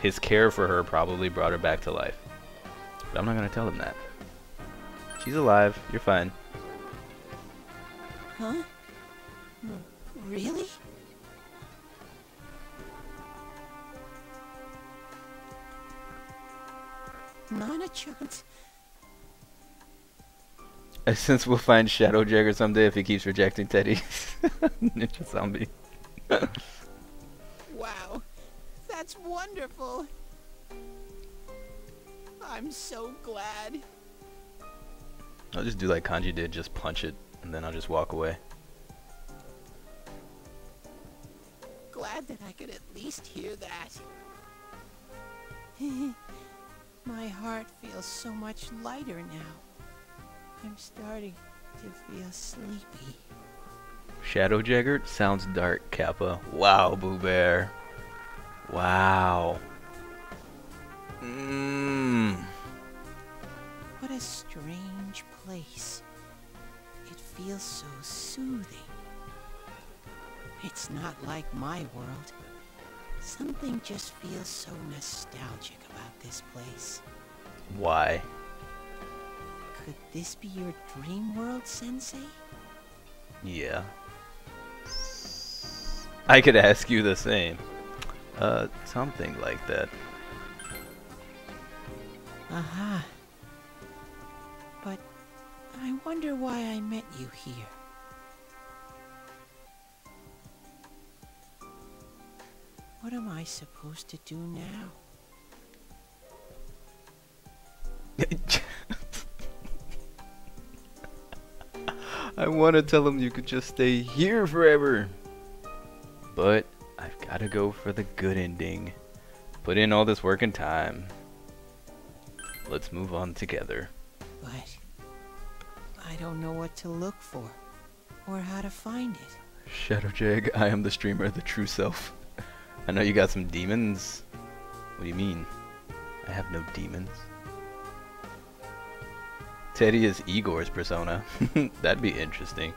S8: His care for her probably brought her back to life. But I'm not gonna tell him that. She's alive, you're fine.
S13: Huh? Really? Nana-chan's...
S8: Since we'll find Shadow Jeggerd someday if he keeps rejecting Teddy. Ninja zombie.
S13: Wow, that's wonderful. I'm so glad.
S8: I'll just do like Kanji did, just punch it, and then I'll just walk away.
S13: Glad that I could at least hear that. My heart feels so much lighter now. I'm starting to feel sleepy.
S8: Shadow Jeggerd? Sounds dark, Kappa. Wow, Boo Bear. Wow.
S13: What a strange place. It feels so soothing. It's not like my world. Something just feels so nostalgic about this place.
S8: Why?
S13: Could this be your dream world, Sensei?
S8: Yeah. I could ask you the same. Something like that.
S13: Aha. But I wonder why I met you here. What am I supposed to do now?
S8: I want to tell him you could just stay here forever. But I've got to go for the good ending. Put in all this work and time. Let's move on together.
S13: But I don't know what to look for or how to find it.
S8: Shadow Jag, I am the streamer, the true self. I know you got some demons. What do you mean? I have no demons. Teddy is Igor's persona. That'd be interesting.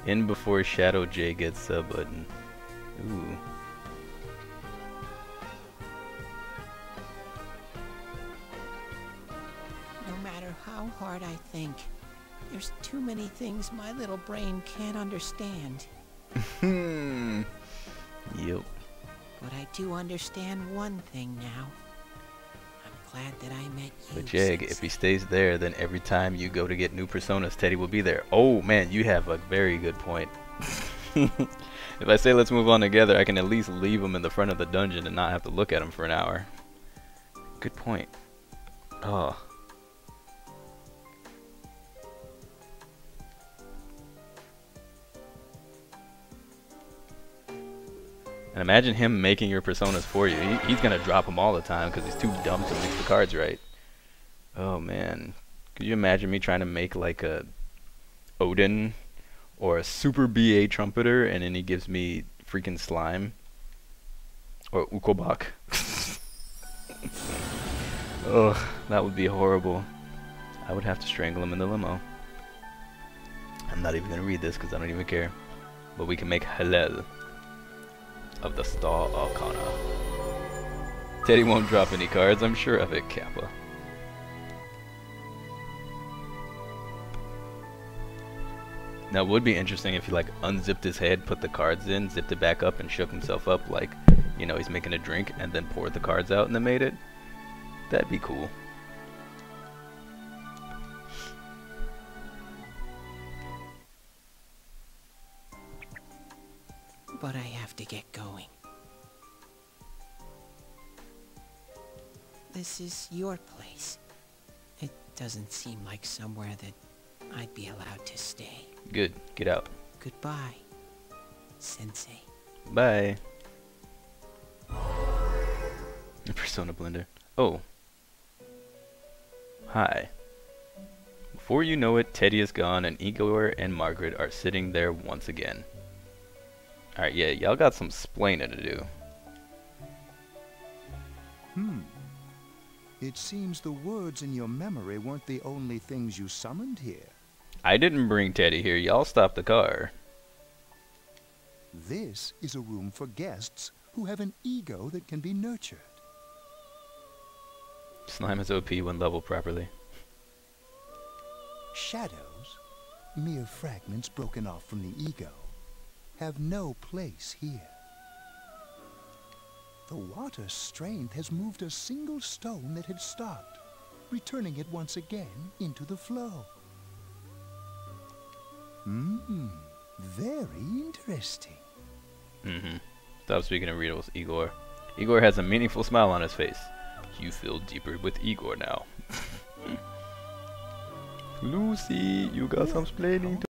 S8: In before Shadow J gets sub button. Ooh.
S13: No matter how hard I think, there's too many things my little brain can't understand.
S8: Yep.
S13: But I do understand one thing now. I'm glad that I met you.
S8: But Jag, if he stays there, then every time you go to get new personas, Teddy will be there. Oh man, you have a very good point. If I say let's move on together, I can at least leave him in the front of the dungeon and not have to look at him for an hour. Good point. Oh. And imagine him making your personas for you. He's gonna drop them all the time because he's too dumb to mix the cards right. Oh man, could you imagine me trying to make like a Odin or a super BA trumpeter, and then he gives me freaking slime or Ukobak? Ugh, that would be horrible. I would have to strangle him in the limo. I'm not even gonna read this because I don't even care. But we can make Hallel of the Star Arcana. Teddy won't drop any cards, I'm sure of it, Kappa. Now it would be interesting if he like unzipped his head, put the cards in, zipped it back up and shook himself up like, you know, he's making a drink and then poured the cards out and then made it. That'd be cool.
S13: But I have to get going. This is your place. It doesn't seem like somewhere that I'd be allowed to stay.
S8: Good. Get out.
S13: Goodbye, Sensei.
S8: Bye. Persona Blender. Oh. Hi. Before you know it, Teddy is gone and Igor and Margaret are sitting there once again. Alright, yeah, y'all got some splaining to do.
S14: It seems the words in your memory weren't the only things you summoned here.
S8: I didn't bring Teddy here. Y'all stop the car.
S14: This is a room for guests who have an ego that can be nurtured.
S8: Slime is OP when leveled properly.
S14: Shadows, mere fragments broken off from the ego, have no place here. The water's strength has moved a single stone that had stopped, returning it once again into the flow. Very interesting.
S8: Stop speaking of riddles, Igor. Igor has a meaningful smile on his face. You feel deeper with Igor now. Lucy, you got some splaining to